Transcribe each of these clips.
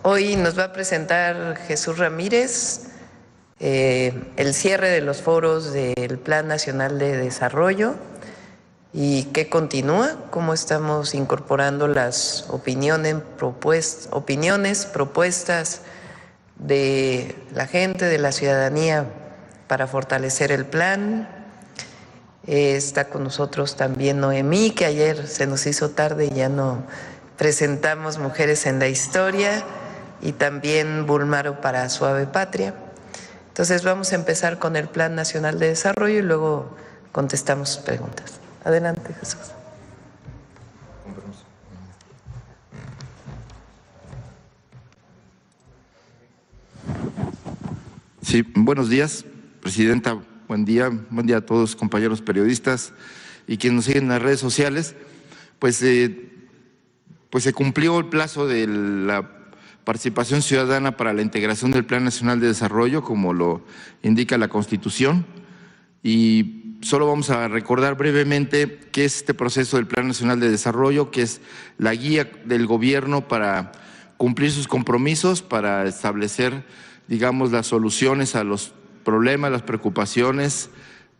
Hoy nos va a presentar Jesús Ramírez el cierre de los foros del Plan Nacional de Desarrollo y qué continúa, cómo estamos incorporando las opiniones, propuestas de la gente, de la ciudadanía para fortalecer el plan. Está con nosotros también Noemí, que ayer se nos hizo tarde y ya no presentamos Mujeres en la Historia, y también Bulmaro para Suave Patria. Entonces vamos a empezar con el Plan Nacional de Desarrollo y luego contestamos preguntas. Adelante, Jesús. Sí, buenos días, Presidenta. Buen día a todos, compañeros periodistas y quienes nos siguen en las redes sociales. Pues se cumplió el plazo de la participación ciudadana para la integración del Plan Nacional de Desarrollo, como lo indica la Constitución, y solo vamos a recordar brevemente qué es este proceso del Plan Nacional de Desarrollo, que es la guía del gobierno para cumplir sus compromisos, para establecer, digamos, las soluciones a los problemas, las preocupaciones,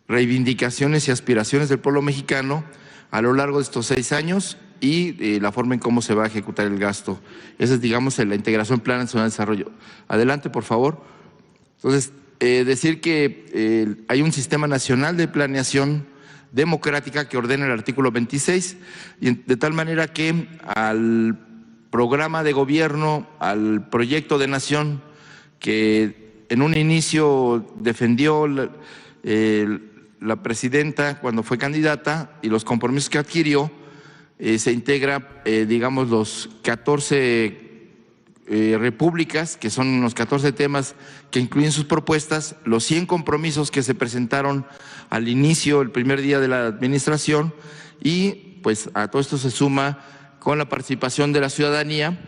reivindicaciones y aspiraciones del pueblo mexicano a lo largo de estos 6 años y la forma en cómo se va a ejecutar el gasto. Esa es, digamos, la integración Plan Nacional de Desarrollo. Adelante, por favor. Entonces, decir que hay un sistema nacional de planeación democrática que ordena el artículo 26, y de tal manera que al programa de gobierno, al proyecto de nación que en un inicio defendió la presidenta cuando fue candidata y los compromisos que adquirió, se integra, digamos, los 14 repúblicas, que son los 14 temas que incluyen sus propuestas, los 100 compromisos que se presentaron al inicio, el primer día de la administración, y pues a todo esto se suma, con la participación de la ciudadanía,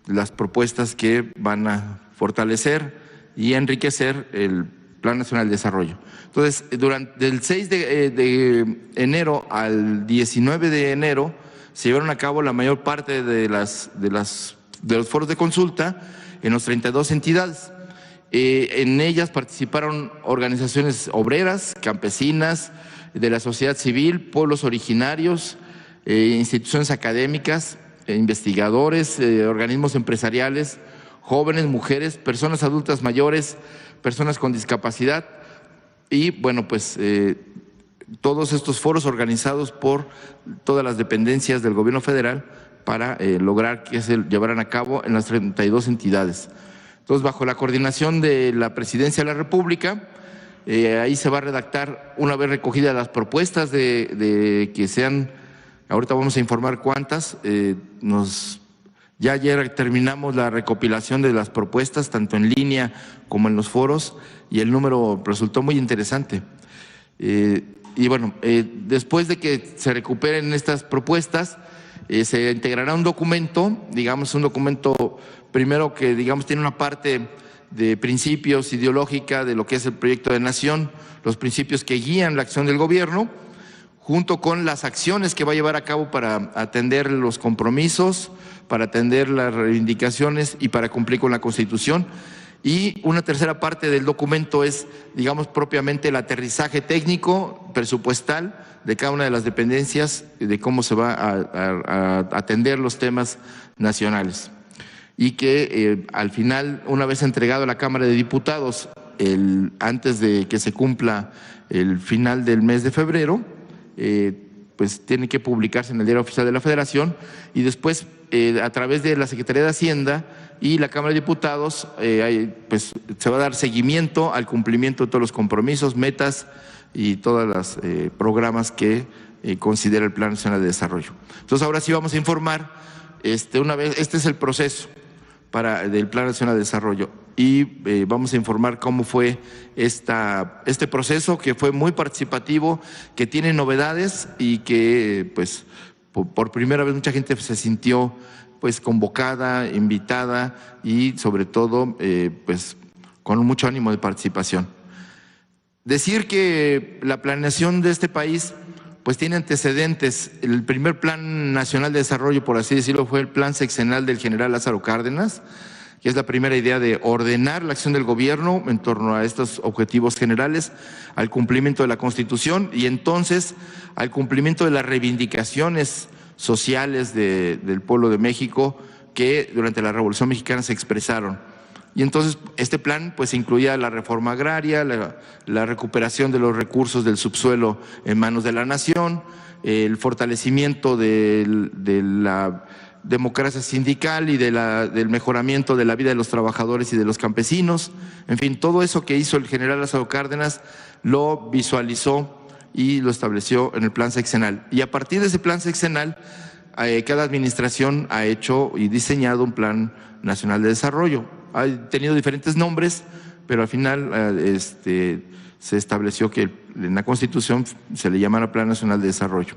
las propuestas que van a fortalecer y enriquecer el Plan Nacional de Desarrollo. Entonces, durante el 6 de enero al 19 de enero se llevaron a cabo la mayor parte de los foros de consulta en los 32 entidades. En ellas participaron organizaciones obreras, campesinas, de la sociedad civil, pueblos originarios, instituciones académicas, investigadores, organismos empresariales, jóvenes, mujeres, personas adultas mayores, personas con discapacidad y, bueno, pues todos estos foros organizados por todas las dependencias del gobierno federal para lograr que se llevaran a cabo en las 32 entidades. Entonces, bajo la coordinación de la Presidencia de la República, ahí se va a redactar, una vez recogidas las propuestas de que sean, ahorita vamos a informar cuántas, ya ayer terminamos la recopilación de las propuestas, tanto en línea como en los foros, y el número resultó muy interesante. Y bueno, después de que se recuperen estas propuestas, se integrará un documento, digamos un documento primero que, digamos, tiene una parte de principios ideológica de lo que es el proyecto de nación, los principios que guían la acción del gobierno, junto con las acciones que va a llevar a cabo para atender los compromisos, para atender las reivindicaciones y para cumplir con la Constitución. Y una tercera parte del documento es, digamos, propiamente el aterrizaje técnico, presupuestal de cada una de las dependencias, de cómo se va a atender los temas nacionales. Y que al final, una vez entregado a la Cámara de Diputados, antes de que se cumpla el final del mes de febrero, pues tiene que publicarse en el Diario Oficial de la Federación, y después a través de la Secretaría de Hacienda y la Cámara de Diputados, pues se va a dar seguimiento al cumplimiento de todos los compromisos, metas y todos los programas que considera el Plan Nacional de Desarrollo. Entonces, ahora sí vamos a informar, este es el proceso del Plan Nacional de Desarrollo, y vamos a informar cómo fue este proceso, que fue muy participativo, que tiene novedades y que pues por primera vez mucha gente se sintió pues convocada, invitada y sobre todo pues con mucho ánimo de participación. Decir que la planeación de este país pues tiene antecedentes. El primer Plan Nacional de Desarrollo, por así decirlo, fue el Plan Sexenal del general Lázaro Cárdenas, que es la primera idea de ordenar la acción del gobierno en torno a estos objetivos generales, al cumplimiento de la Constitución y entonces al cumplimiento de las reivindicaciones sociales del pueblo de México que durante la Revolución Mexicana se expresaron. Y entonces este plan pues incluía la reforma agraria, la recuperación de los recursos del subsuelo en manos de la nación, el fortalecimiento de la democracia sindical y del mejoramiento de la vida de los trabajadores y de los campesinos. En fin, todo eso que hizo el general Lázaro Cárdenas lo visualizó y lo estableció en el plan sexenal. Y a partir de ese plan sexenal, cada administración ha hecho y diseñado un plan nacional de desarrollo. Ha tenido diferentes nombres, pero al final se estableció que en la Constitución se le llamara Plan Nacional de Desarrollo.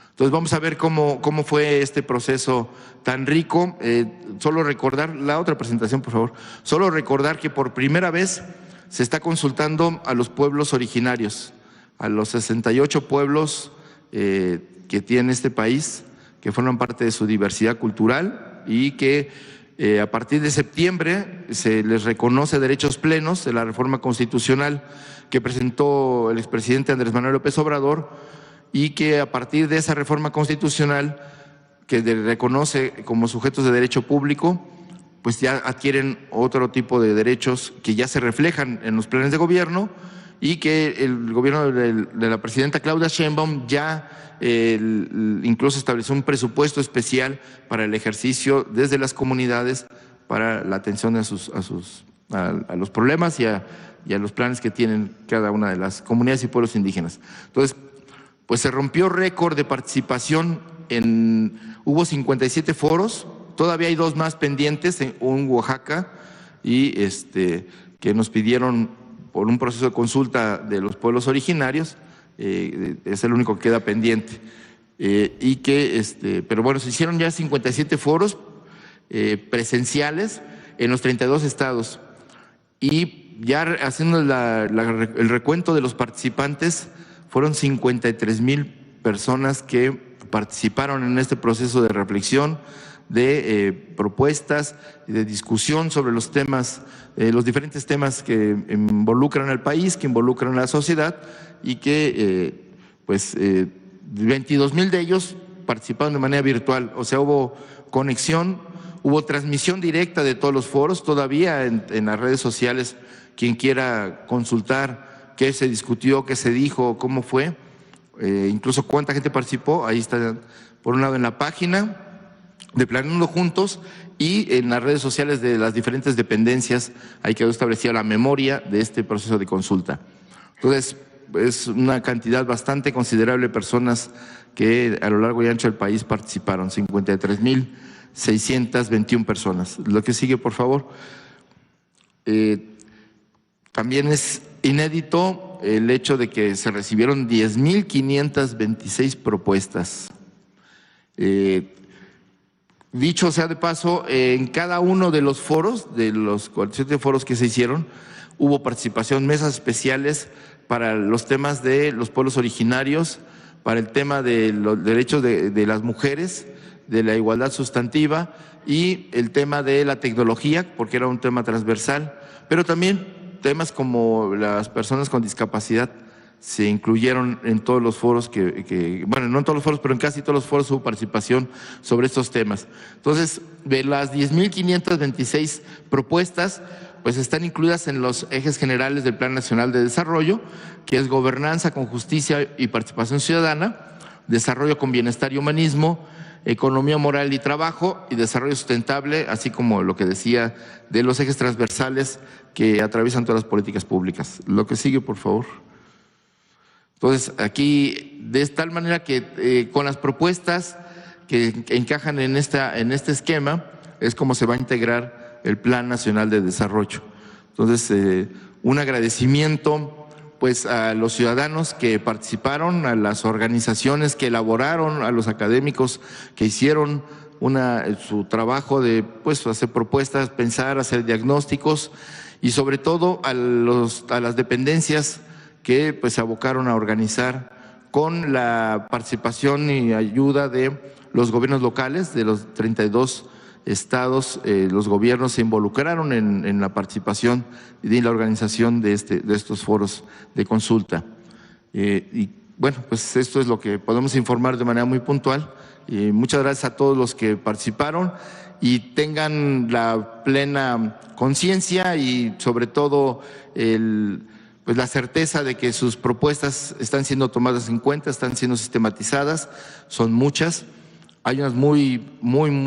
Entonces vamos a ver cómo fue este proceso tan rico. Solo recordar, la otra presentación por favor, solo recordar que por primera vez se está consultando a los pueblos originarios, a los 68 pueblos que tiene este país, que forman parte de su diversidad cultural y que a partir de septiembre se les reconoce derechos plenos de la reforma constitucional que presentó el expresidente Andrés Manuel López Obrador, y que a partir de esa reforma constitucional que reconoce como sujetos de derecho público, pues ya adquieren otro tipo de derechos que ya se reflejan en los planes de gobierno y que el gobierno de la presidenta Claudia Sheinbaum ya incluso estableció un presupuesto especial para el ejercicio desde las comunidades para la atención a los problemas y a los planes que tienen cada una de las comunidades y pueblos indígenas. Entonces, pues se rompió récord de participación, hubo 57 foros, todavía hay 2 más pendientes, un en Oaxaca y que nos pidieron por un proceso de consulta de los pueblos originarios, es el único que queda pendiente. Pero bueno, se hicieron ya 57 foros presenciales en los 32 estados y ya haciendo el recuento de los participantes, fueron 53,000 personas que participaron en este proceso de reflexión, de propuestas, de discusión sobre los temas, los diferentes temas que involucran al país, que involucran a la sociedad y que 22,000 de ellos participaron de manera virtual, o sea, hubo conexión, hubo transmisión directa de todos los foros, todavía en las redes sociales, quien quiera consultar qué se discutió, qué se dijo, cómo fue, incluso cuánta gente participó, ahí está por un lado en la página de Planeando Juntos y en las redes sociales de las diferentes dependencias, ahí quedó establecida la memoria de este proceso de consulta. Entonces, es una cantidad bastante considerable de personas que a lo largo y ancho del país participaron, 53,621 personas. Lo que sigue, por favor. También es inédito el hecho de que se recibieron 10,526 propuestas. Dicho sea de paso, en cada uno de los foros, de los 47 foros que se hicieron, hubo participación, mesas especiales para los temas de los pueblos originarios, para el tema de los derechos de las mujeres, de la igualdad sustantiva y el tema de la tecnología, porque era un tema transversal, pero también temas como las personas con discapacidad se incluyeron en todos los foros bueno, no en todos los foros, pero en casi todos los foros hubo participación sobre estos temas. Entonces, de las 10,526 propuestas, pues están incluidas en los ejes generales del Plan Nacional de Desarrollo, que es gobernanza con justicia y participación ciudadana, desarrollo con bienestar y humanismo, economía moral y trabajo y desarrollo sustentable, así como lo que decía de los ejes transversales que atraviesan todas las políticas públicas. Lo que sigue, por favor. Entonces, aquí, de tal manera que con las propuestas que encajan en este esquema, es como se va a integrar el Plan Nacional de Desarrollo. Entonces, un agradecimiento pues a los ciudadanos que participaron, a las organizaciones que elaboraron, a los académicos que hicieron su trabajo de pues hacer propuestas, pensar, hacer diagnósticos y sobre todo a las dependencias que pues se abocaron a organizar con la participación y ayuda de los gobiernos locales, de los 32 estados. Los gobiernos se involucraron en la participación y la organización de estos foros de consulta. Y bueno, pues esto es lo que podemos informar de manera muy puntual. Muchas gracias a todos los que participaron y tengan la plena conciencia y sobre todo pues la certeza de que sus propuestas están siendo tomadas en cuenta, están siendo sistematizadas. Son muchas, hay unas muy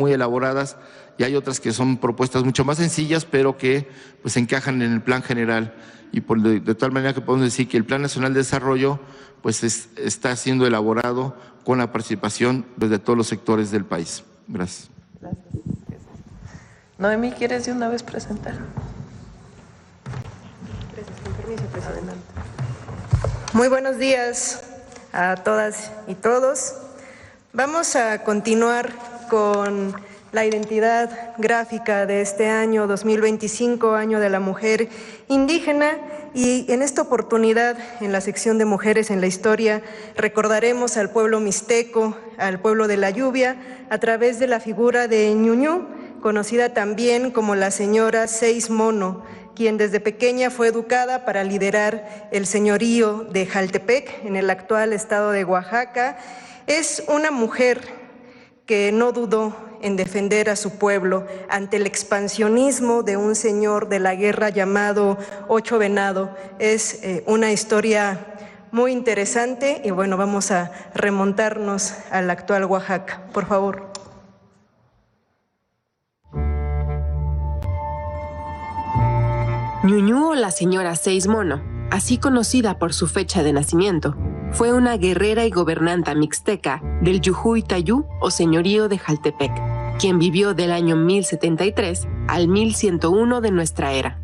elaboradas y hay otras que son propuestas mucho más sencillas, pero que pues encajan en el plan general. Y de tal manera que podemos decir que el Plan Nacional de Desarrollo pues está siendo elaborado con la participación desde todos los sectores del país. Gracias. Gracias. Noemí, ¿quieres de una vez presentar? Gracias, con permiso, presidente. Adelante. Muy buenos días a todas y todos. Vamos a continuar con la identidad gráfica de este año 2025, año de la mujer indígena, y en esta oportunidad, en la sección de Mujeres en la Historia, recordaremos al pueblo mixteco, al pueblo de la lluvia, a través de la figura de Ñuñú, conocida también como la señora Seis Mono, quien desde pequeña fue educada para liderar el señorío de Jaltepec, en el actual estado de Oaxaca. Es una mujer que no dudó en defender a su pueblo ante el expansionismo de un señor de la guerra llamado Ocho Venado. Es una historia muy interesante y bueno, vamos a remontarnos al actual Oaxaca. Por favor. Ñuñú o la señora Seis Mono, así conocida por su fecha de nacimiento, fue una guerrera y gobernanta mixteca del Yujuy Tayú o señorío de Jaltepec, quien vivió del año 1073 al 1101 de nuestra era.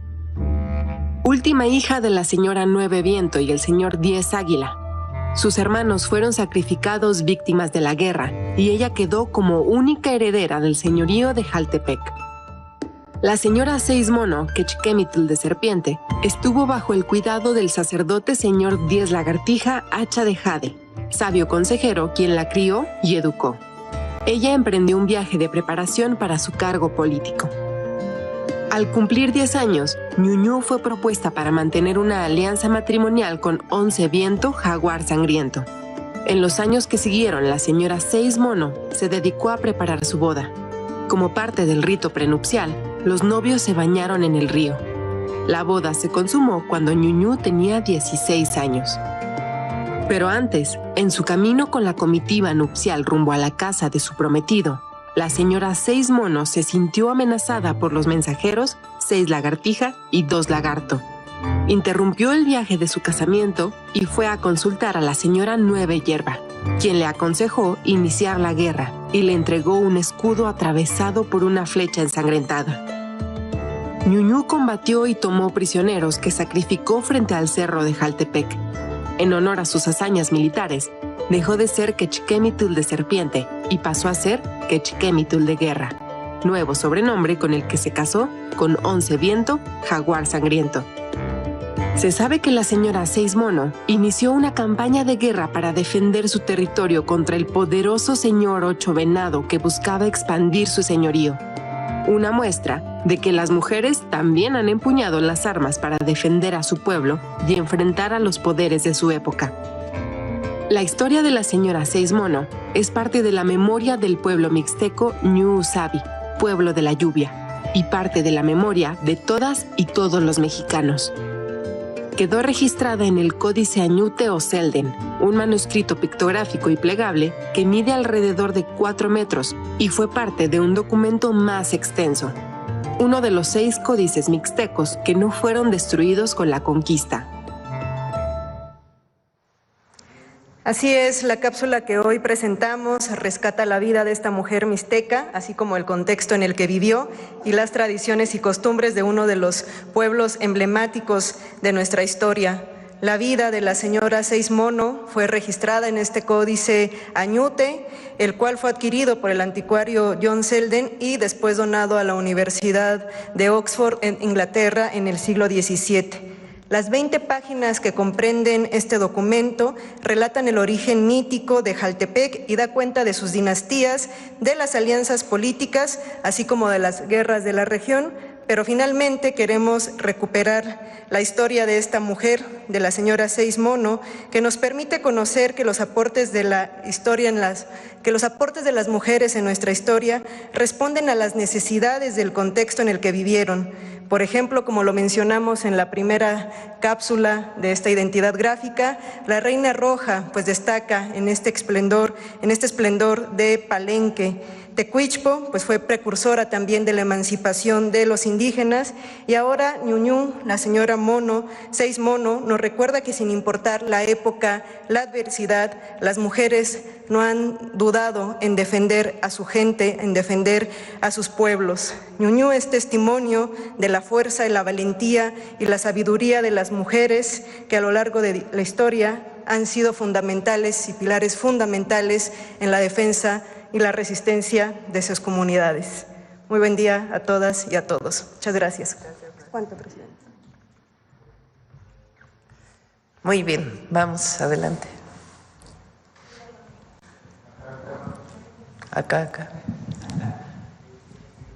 Última hija de la señora Nueve Viento y el señor Diez Águila. Sus hermanos fueron sacrificados víctimas de la guerra y ella quedó como única heredera del señorío de Jaltepec. La señora Seis Mono, Quechquemitl de Serpiente, estuvo bajo el cuidado del sacerdote señor Diez Lagartija Hacha de Jade, sabio consejero quien la crió y educó. Ella emprendió un viaje de preparación para su cargo político. Al cumplir 10 años, Ñuñú fue propuesta para mantener una alianza matrimonial con Once Viento Jaguar Sangriento. En los años que siguieron, la señora Seis Mono se dedicó a preparar su boda. Como parte del rito prenupcial, los novios se bañaron en el río. La boda se consumó cuando Ñuñú tenía 16 años. Pero antes, en su camino con la comitiva nupcial rumbo a la casa de su prometido, la señora Seis Mono se sintió amenazada por los mensajeros Seis Lagartija y Dos Lagarto. Interrumpió el viaje de su casamiento y fue a consultar a la señora Nueve Hierba, quien le aconsejó iniciar la guerra y le entregó un escudo atravesado por una flecha ensangrentada. Ñuñú combatió y tomó prisioneros que sacrificó frente al cerro de Jaltepec. En honor a sus hazañas militares, dejó de ser Quechquemitl de Serpiente y pasó a ser Quechquemitl de Guerra, nuevo sobrenombre con el que se casó con Once Viento Jaguar Sangriento. Se sabe que la señora Seis Mono inició una campaña de guerra para defender su territorio contra el poderoso señor Ocho Venado que buscaba expandir su señorío. Una muestra de que las mujeres también han empuñado las armas para defender a su pueblo y enfrentar a los poderes de su época. La historia de la señora Seis Mono es parte de la memoria del pueblo mixteco Ñuu Sabi, pueblo de la lluvia, y parte de la memoria de todas y todos los mexicanos. Quedó registrada en el Códice Añute o Selden, un manuscrito pictográfico y plegable que mide alrededor de 4 metros y fue parte de un documento más extenso, uno de los 6 códices mixtecos que no fueron destruidos con la conquista. Así es, la cápsula que hoy presentamos rescata la vida de esta mujer mixteca, así como el contexto en el que vivió y las tradiciones y costumbres de uno de los pueblos emblemáticos de nuestra historia. La vida de la señora Seis Mono fue registrada en este códice Añute, el cual fue adquirido por el anticuario John Selden y después donado a la Universidad de Oxford en Inglaterra en el siglo XVII. Las 20 páginas que comprenden este documento relatan el origen mítico de Jaltepec y da cuenta de sus dinastías, de las alianzas políticas, así como de las guerras de la región, pero finalmente queremos recuperar la historia de esta mujer, de la señora Seis Mono, que nos permite conocer que los aportes de la historia que los aportes de las mujeres en nuestra historia responden a las necesidades del contexto en el que vivieron. Por ejemplo, como lo mencionamos en la primera cápsula de esta identidad gráfica, la Reina Roja pues destaca en este esplendor de Palenque. Tecuichpo pues fue precursora también de la emancipación de los indígenas, y ahora Ñuñú, la señora Mono, Seis Mono, nos recuerda que sin importar la época, la adversidad, las mujeres no han dudado en defender a su gente, en defender a sus pueblos. Ñuñú es testimonio de la fuerza y la valentía y la sabiduría de las mujeres que a lo largo de la historia han sido fundamentales y pilares fundamentales en la defensa y la resistencia de sus comunidades. Muy buen día a todas y a todos. Muchas gracias. ¿Cuánto, presidente? Muy bien, vamos adelante. Acá.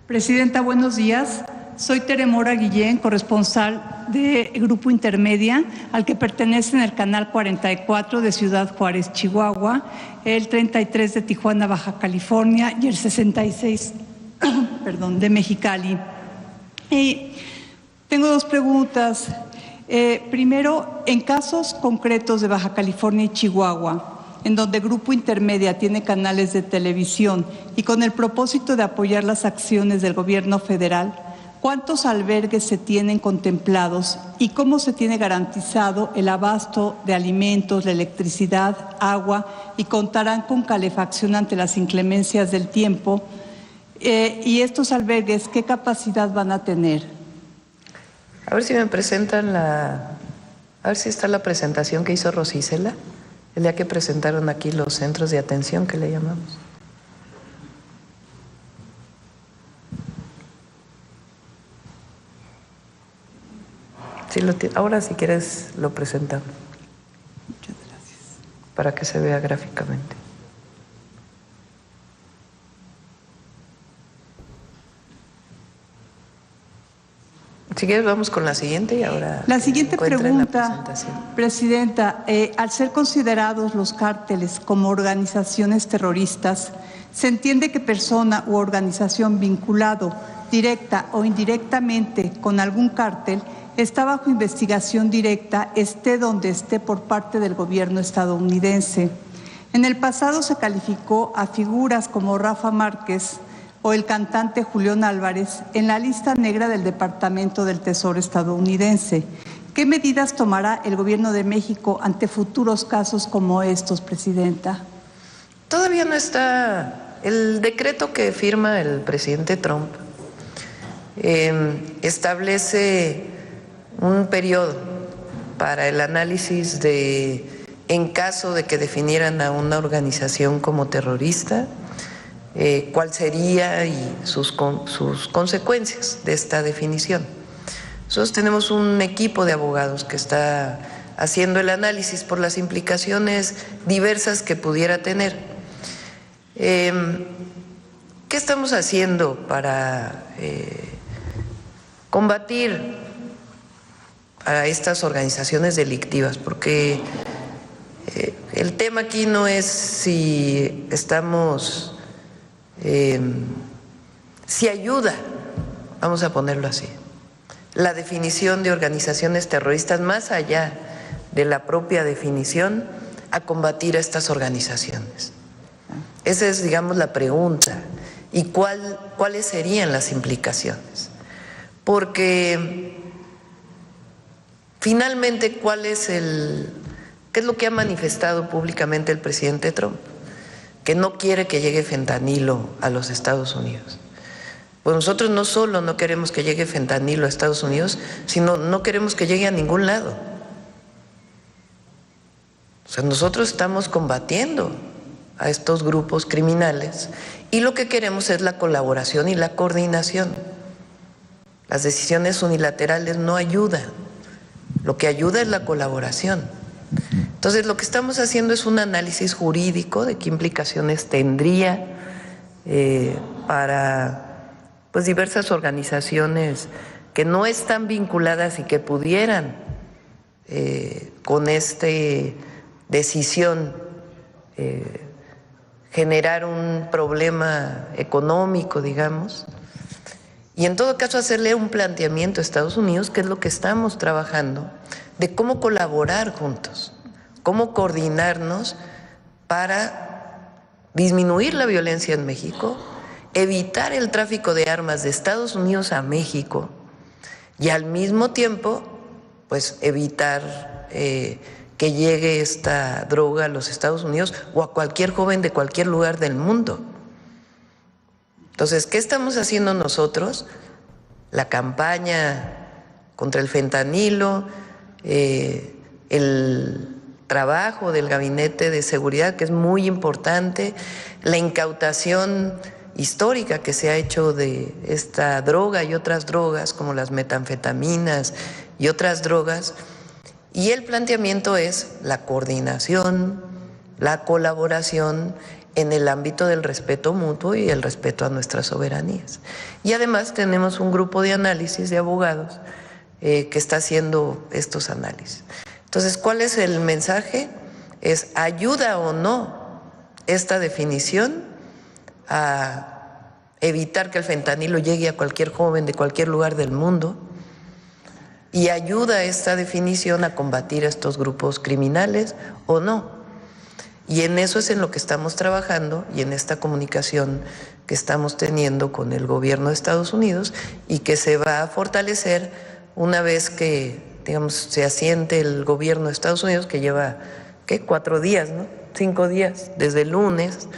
Presidenta, buenos días. Soy Teremora Guillén, corresponsal de Grupo Intermedia, al que pertenecen el Canal 44 de Ciudad Juárez, Chihuahua, el 33 de Tijuana, Baja California, y el 66 de Mexicali. Tengo dos preguntas. Primero, en casos concretos de Baja California y Chihuahua, en donde Grupo Intermedia tiene canales de televisión y con el propósito de apoyar las acciones del gobierno federal, ¿cuántos albergues se tienen contemplados y cómo se tiene garantizado el abasto de alimentos, de electricidad, agua, y contarán con calefacción ante las inclemencias del tiempo? ¿Y estos albergues qué capacidad van a tener? A ver si me presentan a ver si está la presentación que hizo Rosicela el día que presentaron aquí los centros de atención que le llamamos. Sí, ahora si quieres lo presentamos. Muchas gracias. Para que se vea gráficamente. Si quieres vamos con la siguiente y ahora. La siguiente pregunta, la Presidenta, al ser considerados los cárteles como organizaciones terroristas, ¿se entiende que persona u organización vinculado directa o indirectamente con algún cártel está bajo investigación directa, esté donde esté, por parte del gobierno estadounidense? En el pasado se calificó a figuras como Rafa Márquez o el cantante Julián Álvarez en la lista negra del Departamento del Tesoro estadounidense. ¿Qué medidas tomará el gobierno de México ante futuros casos como estos, Presidenta? Todavía no está el decreto que firma el presidente Trump. Establece un periodo para el análisis en caso de que definieran a una organización como terrorista, cuál sería y sus consecuencias de esta definición. Nosotros tenemos un equipo de abogados que está haciendo el análisis por las implicaciones diversas que pudiera tener. ¿Qué estamos haciendo para combatir a estas organizaciones delictivas? Porque el tema aquí no es si estamos, si ayuda, vamos a ponerlo así, la definición de organizaciones terroristas más allá de la propia definición a combatir a estas organizaciones. Esa es, digamos, la pregunta. ¿Y cuáles serían las implicaciones? Porque finalmente, ¿qué es lo que ha manifestado públicamente el presidente Trump? Que no quiere que llegue fentanilo a los Estados Unidos. Pues nosotros no solo no queremos que llegue fentanilo a Estados Unidos, sino no queremos que llegue a ningún lado. O sea, nosotros estamos combatiendo a estos grupos criminales y lo que queremos es la colaboración y la coordinación. Las decisiones unilaterales no ayudan. Lo que ayuda es la colaboración. Entonces, lo que estamos haciendo es un análisis jurídico de qué implicaciones tendría para pues, diversas organizaciones que no están vinculadas y que pudieran con esta decisión generar un problema económico, digamos, y en todo caso hacerle un planteamiento a Estados Unidos, que es lo que estamos trabajando, de cómo colaborar juntos, cómo coordinarnos para disminuir la violencia en México, evitar el tráfico de armas de Estados Unidos a México y al mismo tiempo, pues evitar que llegue esta droga a los Estados Unidos o a cualquier joven de cualquier lugar del mundo. Entonces, ¿qué estamos haciendo nosotros? La campaña contra el fentanilo, el trabajo del Gabinete de Seguridad, que es muy importante, la incautación histórica que se ha hecho de esta droga y otras drogas, como las metanfetaminas y otras drogas, y el planteamiento es la coordinación, la colaboración en el ámbito del respeto mutuo y el respeto a nuestras soberanías. Y además tenemos un grupo de análisis de abogados que está haciendo estos análisis. Entonces, ¿cuál es el mensaje? Es ¿ayuda o no esta definición a evitar que el fentanilo llegue a cualquier joven de cualquier lugar del mundo? ¿Y ayuda esta definición a combatir a estos grupos criminales o no? Y en eso es en lo que estamos trabajando y en esta comunicación que estamos teniendo con el gobierno de Estados Unidos y que se va a fortalecer una vez que, digamos, se asiente el gobierno de Estados Unidos, que lleva, ¿qué? 4 días, ¿no? 5 días, desde el lunes,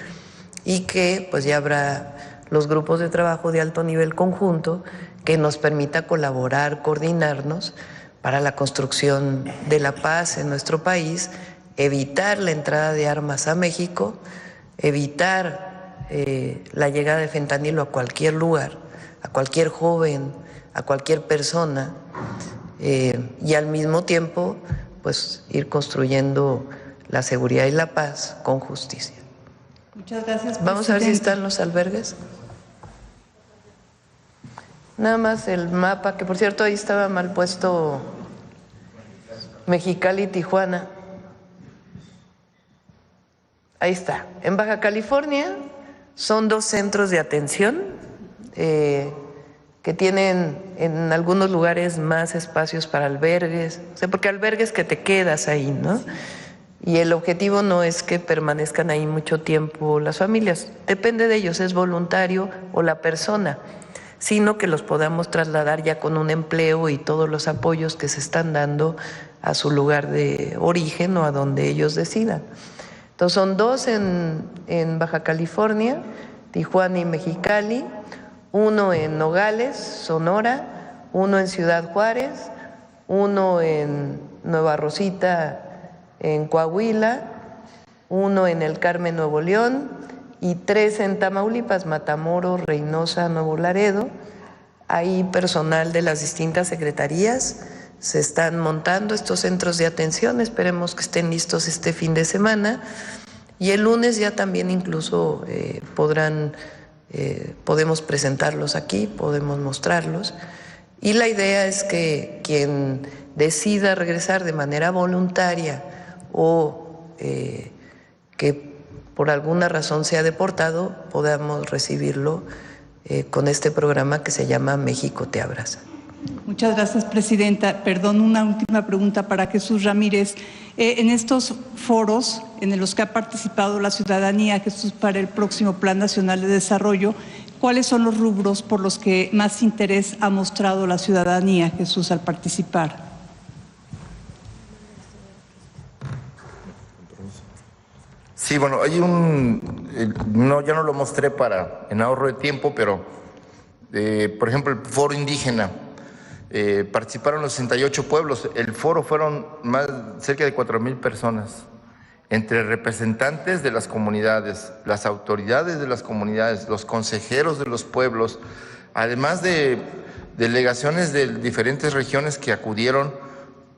y que pues ya habrá los grupos de trabajo de alto nivel conjunto que nos permita colaborar, coordinarnos para la construcción de la paz en nuestro país, evitar la entrada de armas a México, evitar la llegada de fentanilo a cualquier lugar, a cualquier joven, a cualquier persona, y al mismo tiempo pues ir construyendo la seguridad y la paz con justicia. Muchas gracias, Vamos a ver si están los albergues. Nada más el mapa, que por cierto ahí estaba mal puesto Mexicali y Tijuana. Ahí está. En Baja California son 2 centros de atención que tienen en algunos lugares más espacios para albergues, o sea, porque albergues que te quedas ahí, ¿no? Y el objetivo no es que permanezcan ahí mucho tiempo las familias, depende de ellos, es voluntario o la persona, sino que los podamos trasladar ya con un empleo y todos los apoyos que se están dando a su lugar de origen o a donde ellos decidan. Entonces son 2 en Baja California, Tijuana y Mexicali, 1 en Nogales, Sonora, 1 en Ciudad Juárez, 1 en Nueva Rosita, en Coahuila, 1 en El Carmen, Nuevo León, y 3 en Tamaulipas, Matamoros, Reynosa, Nuevo Laredo. Hay personal de las distintas secretarías, se están montando estos centros de atención, esperemos que estén listos este fin de semana, y el lunes ya también incluso podemos presentarlos aquí, podemos mostrarlos, y la idea es que quien decida regresar de manera voluntaria o que por alguna razón sea deportado, podamos recibirlo con este programa que se llama México te abraza. Muchas gracias, Presidenta. Perdón, una última pregunta para Jesús Ramírez. En estos foros en los que ha participado la ciudadanía, Jesús, para el próximo Plan Nacional de Desarrollo, ¿cuáles son los rubros por los que más interés ha mostrado la ciudadanía, Jesús, al participar? Sí, bueno, hay ya no lo mostré en ahorro de tiempo, pero, por ejemplo, el foro indígena, participaron los 68 pueblos, el foro fueron cerca de 4,000 personas, entre representantes de las comunidades, las autoridades de las comunidades, los consejeros de los pueblos, además de delegaciones de diferentes regiones que acudieron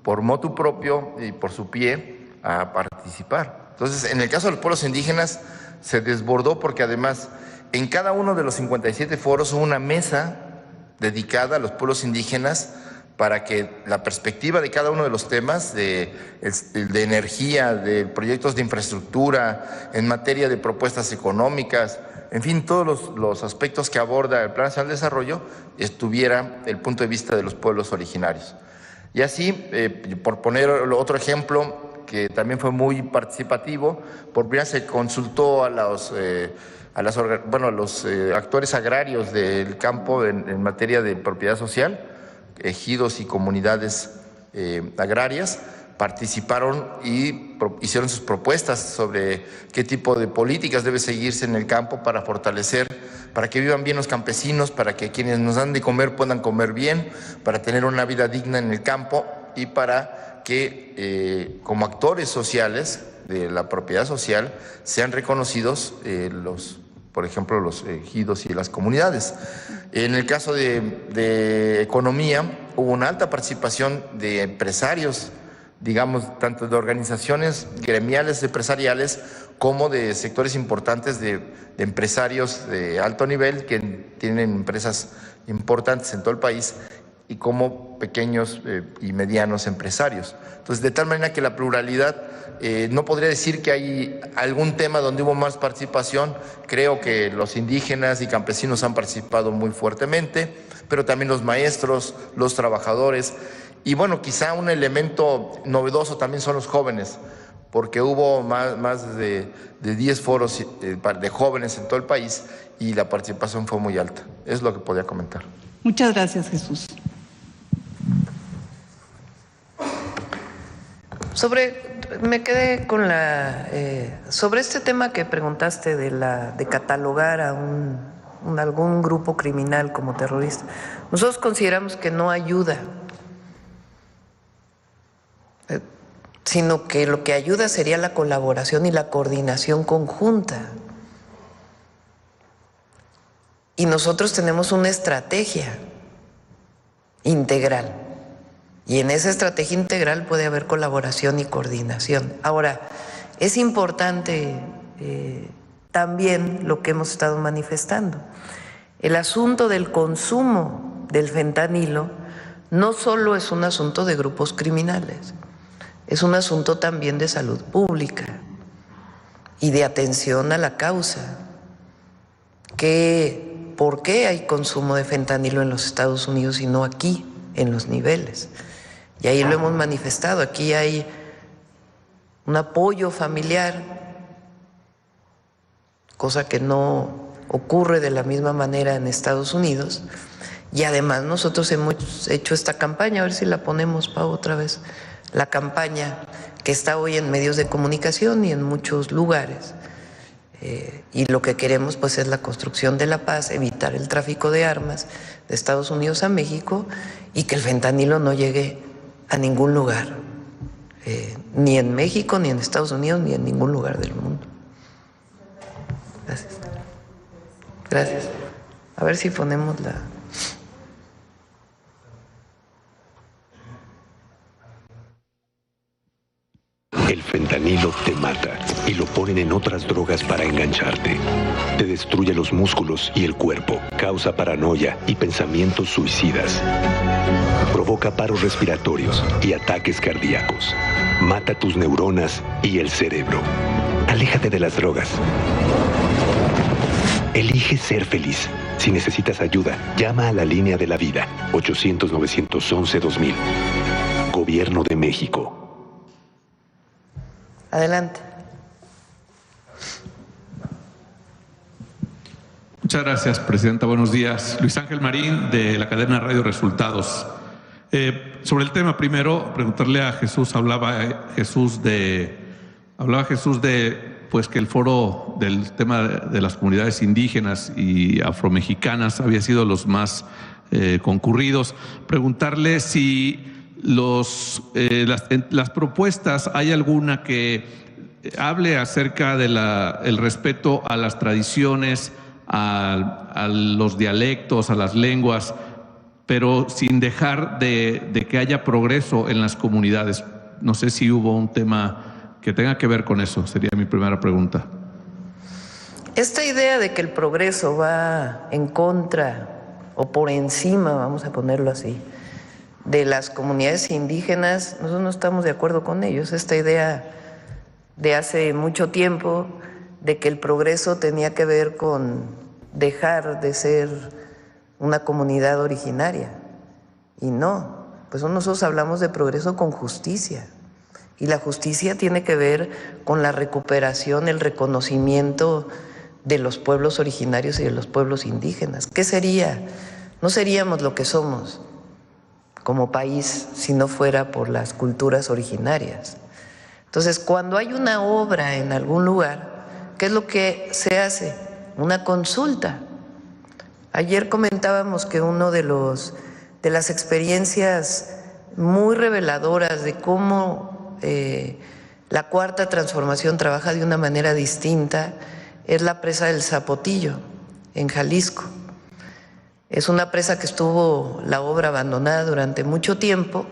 por motu propio y por su pie a participar. Entonces, en el caso de los pueblos indígenas se desbordó porque además en cada uno de los 57 foros hubo una mesa dedicada a los pueblos indígenas para que la perspectiva de cada uno de los temas de energía, de proyectos de infraestructura, en materia de propuestas económicas, en fin, todos los aspectos que aborda el Plan Nacional de Desarrollo, estuviera el punto de vista de los pueblos originarios. Y así, por poner otro ejemplo que también fue muy participativo, por primera vez se consultó a los actores agrarios del campo en materia de propiedad social, ejidos y comunidades agrarias, participaron y hicieron sus propuestas sobre qué tipo de políticas debe seguirse en el campo para fortalecer, para que vivan bien los campesinos, para que quienes nos dan de comer puedan comer bien, para tener una vida digna en el campo y para que como actores sociales de la propiedad social sean reconocidos por ejemplo, los ejidos y las comunidades. En el caso de economía, hubo una alta participación de empresarios, digamos, tanto de organizaciones gremiales empresariales como de sectores importantes de empresarios de alto nivel que tienen empresas importantes en todo el país y como pequeños y medianos empresarios. Entonces, de tal manera que la pluralidad, no podría decir que hay algún tema donde hubo más participación. Creo que los indígenas y campesinos han participado muy fuertemente, pero también los maestros, los trabajadores. Y bueno, quizá un elemento novedoso también son los jóvenes, porque hubo más de 10 foros de jóvenes en todo el país y la participación fue muy alta. Es lo que podía comentar. Muchas gracias, Jesús. Me quedé con sobre este tema que preguntaste de catalogar a algún grupo criminal como terrorista. Nosotros consideramos que no ayuda, sino que lo que ayuda sería la colaboración y la coordinación conjunta. Y nosotros tenemos una estrategia integral. Y en esa estrategia integral puede haber colaboración y coordinación. Ahora, es importante también lo que hemos estado manifestando. El asunto del consumo del fentanilo no solo es un asunto de grupos criminales, es un asunto también de salud pública y de atención a la causa. ¿Por qué hay consumo de fentanilo en los Estados Unidos y no aquí, en los niveles? Y ahí lo hemos manifestado. Aquí hay un apoyo familiar, cosa que no ocurre de la misma manera en Estados Unidos. Y además nosotros hemos hecho esta campaña, a ver si la ponemos, Pau, otra vez, la campaña que está hoy en medios de comunicación y en muchos lugares. Y lo que queremos pues es la construcción de la paz, evitar el tráfico de armas de Estados Unidos a México y que el fentanilo no llegue a ningún lugar, ni en México, ni en Estados Unidos, ni en ningún lugar del mundo. Gracias. Gracias. A ver si ponemos la... El fentanilo te mata y lo ponen en otras drogas para engancharte. Te destruye los músculos y el cuerpo, causa paranoia y pensamientos suicidas. Provoca paros respiratorios y ataques cardíacos. Mata tus neuronas y el cerebro. Aléjate de las drogas. Elige ser feliz. Si necesitas ayuda, llama a la línea de la vida, 800-911-2000. Gobierno de México. Adelante. Muchas gracias, Presidenta. Buenos días. Luis Ángel Marín, de la cadena Radio Resultados. Sobre el tema, primero, preguntarle a Jesús, hablaba Jesús de pues que el foro del tema de las comunidades indígenas y afromexicanas había sido los más concurridos. Preguntarle si las propuestas, ¿hay alguna que hable acerca de el respeto a las tradiciones, a los dialectos, a las lenguas, pero sin dejar de que haya progreso en las comunidades. No sé si hubo un tema que tenga que ver con eso, sería mi primera pregunta. Esta idea de que el progreso va en contra o por encima, vamos a ponerlo así, de las comunidades indígenas, nosotros no estamos de acuerdo con ellos. Esta idea de hace mucho tiempo de que el progreso tenía que ver con dejar de ser una comunidad originaria. Y no, pues nosotros hablamos de progreso con justicia. Y la justicia tiene que ver con la recuperación, el reconocimiento de los pueblos originarios y de los pueblos indígenas. ¿Qué sería? No seríamos lo que somos como país si no fuera por las culturas originarias. Entonces, cuando hay una obra en algún lugar, ¿qué es lo que se hace? Una consulta. Ayer comentábamos que uno de las experiencias muy reveladoras de cómo la Cuarta Transformación trabaja de una manera distinta es la presa del Zapotillo, en Jalisco. Es una presa que estuvo la obra abandonada durante mucho tiempo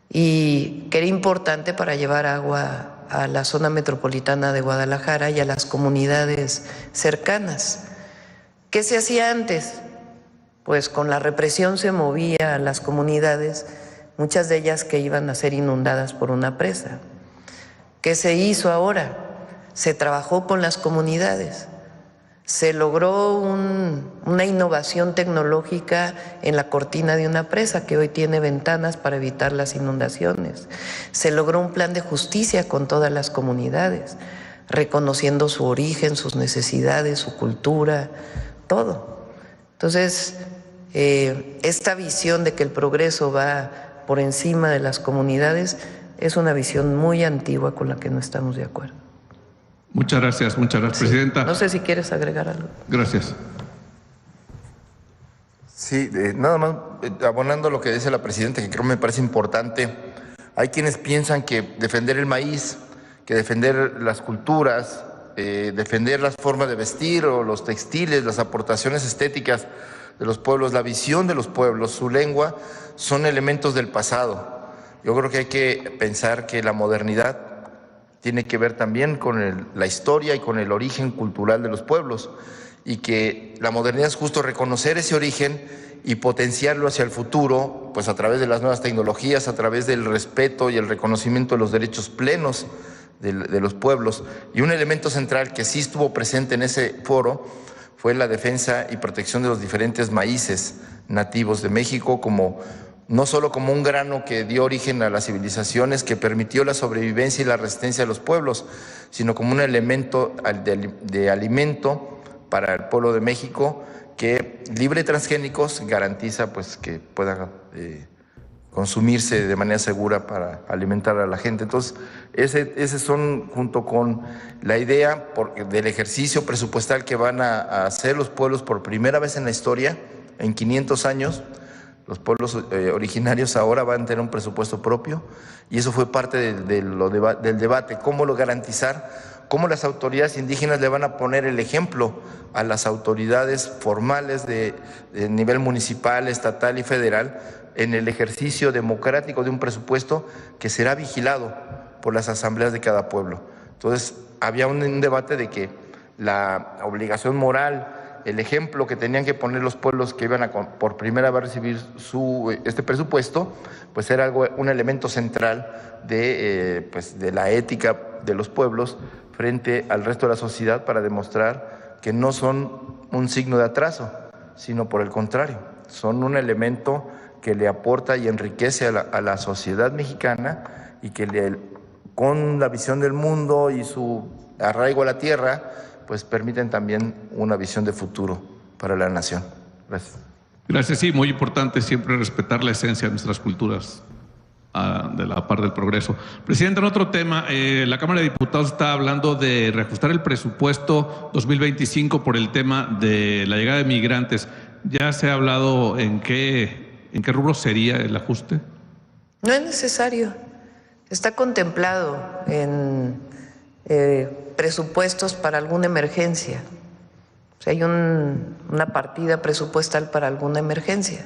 y que era importante para llevar agua a la zona metropolitana de Guadalajara y a las comunidades cercanas. ¿Qué se hacía antes? Pues con la represión se movía a las comunidades, muchas de ellas que iban a ser inundadas por una presa. ¿Qué se hizo ahora? Se trabajó con las comunidades, se logró una innovación tecnológica en la cortina de una presa que hoy tiene ventanas para evitar las inundaciones. Se logró un plan de justicia con todas las comunidades, reconociendo su origen, sus necesidades, su cultura, todo. Entonces, esta visión de que el progreso va por encima de las comunidades es una visión muy antigua con la que no estamos de acuerdo. Muchas gracias, Presidenta. No sé si quieres agregar algo. Gracias. Sí, nada más abonando lo que dice la Presidenta, que creo me parece importante. Hay quienes piensan que defender el maíz, que defender las culturas, defender las formas de vestir o los textiles, las aportaciones estéticas de los pueblos, la visión de los pueblos, su lengua, son elementos del pasado. Yo creo que hay que pensar que la modernidad tiene que ver también con la historia y con el origen cultural de los pueblos, y que la modernidad es justo reconocer ese origen y potenciarlo hacia el futuro, pues a través de las nuevas tecnologías, a través del respeto y el reconocimiento de los derechos plenos de los pueblos. Y un elemento central que sí estuvo presente en ese foro fue la defensa y protección de los diferentes maíces nativos de México, no solo como un grano que dio origen a las civilizaciones, que permitió la sobrevivencia y la resistencia de los pueblos, sino como un elemento de alimento para el pueblo de México que, libre de transgénicos, garantiza pues que pueda consumirse de manera segura para alimentar a la gente. Entonces, esos son, junto con la idea del ejercicio presupuestal que van a hacer los pueblos por primera vez en la historia, en 500 años, los pueblos originarios ahora van a tener un presupuesto propio, y eso fue parte del debate, cómo lo garantizar, cómo las autoridades indígenas le van a poner el ejemplo a las autoridades formales de nivel municipal, estatal y federal en el ejercicio democrático de un presupuesto que será vigilado por las asambleas de cada pueblo. Entonces, había un debate de que la obligación moral, el ejemplo que tenían que poner los pueblos que iban a por primera vez recibir este presupuesto, pues era un elemento central de la ética de los pueblos frente al resto de la sociedad, para demostrar que no son un signo de atraso, sino por el contrario, son un elemento que le aporta y enriquece a la sociedad mexicana, y que con la visión del mundo y su arraigo a la tierra, pues permiten también una visión de futuro para la nación. Gracias. Gracias, sí, muy importante siempre respetar la esencia de nuestras culturas de la par del progreso. Presidente, en otro tema, la Cámara de Diputados está hablando de reajustar el presupuesto 2025 por el tema de la llegada de migrantes. ¿Ya se ha hablado en qué rubro sería el ajuste? No es necesario. Está contemplado en presupuestos para alguna emergencia. O sea, hay una partida presupuestal para alguna emergencia.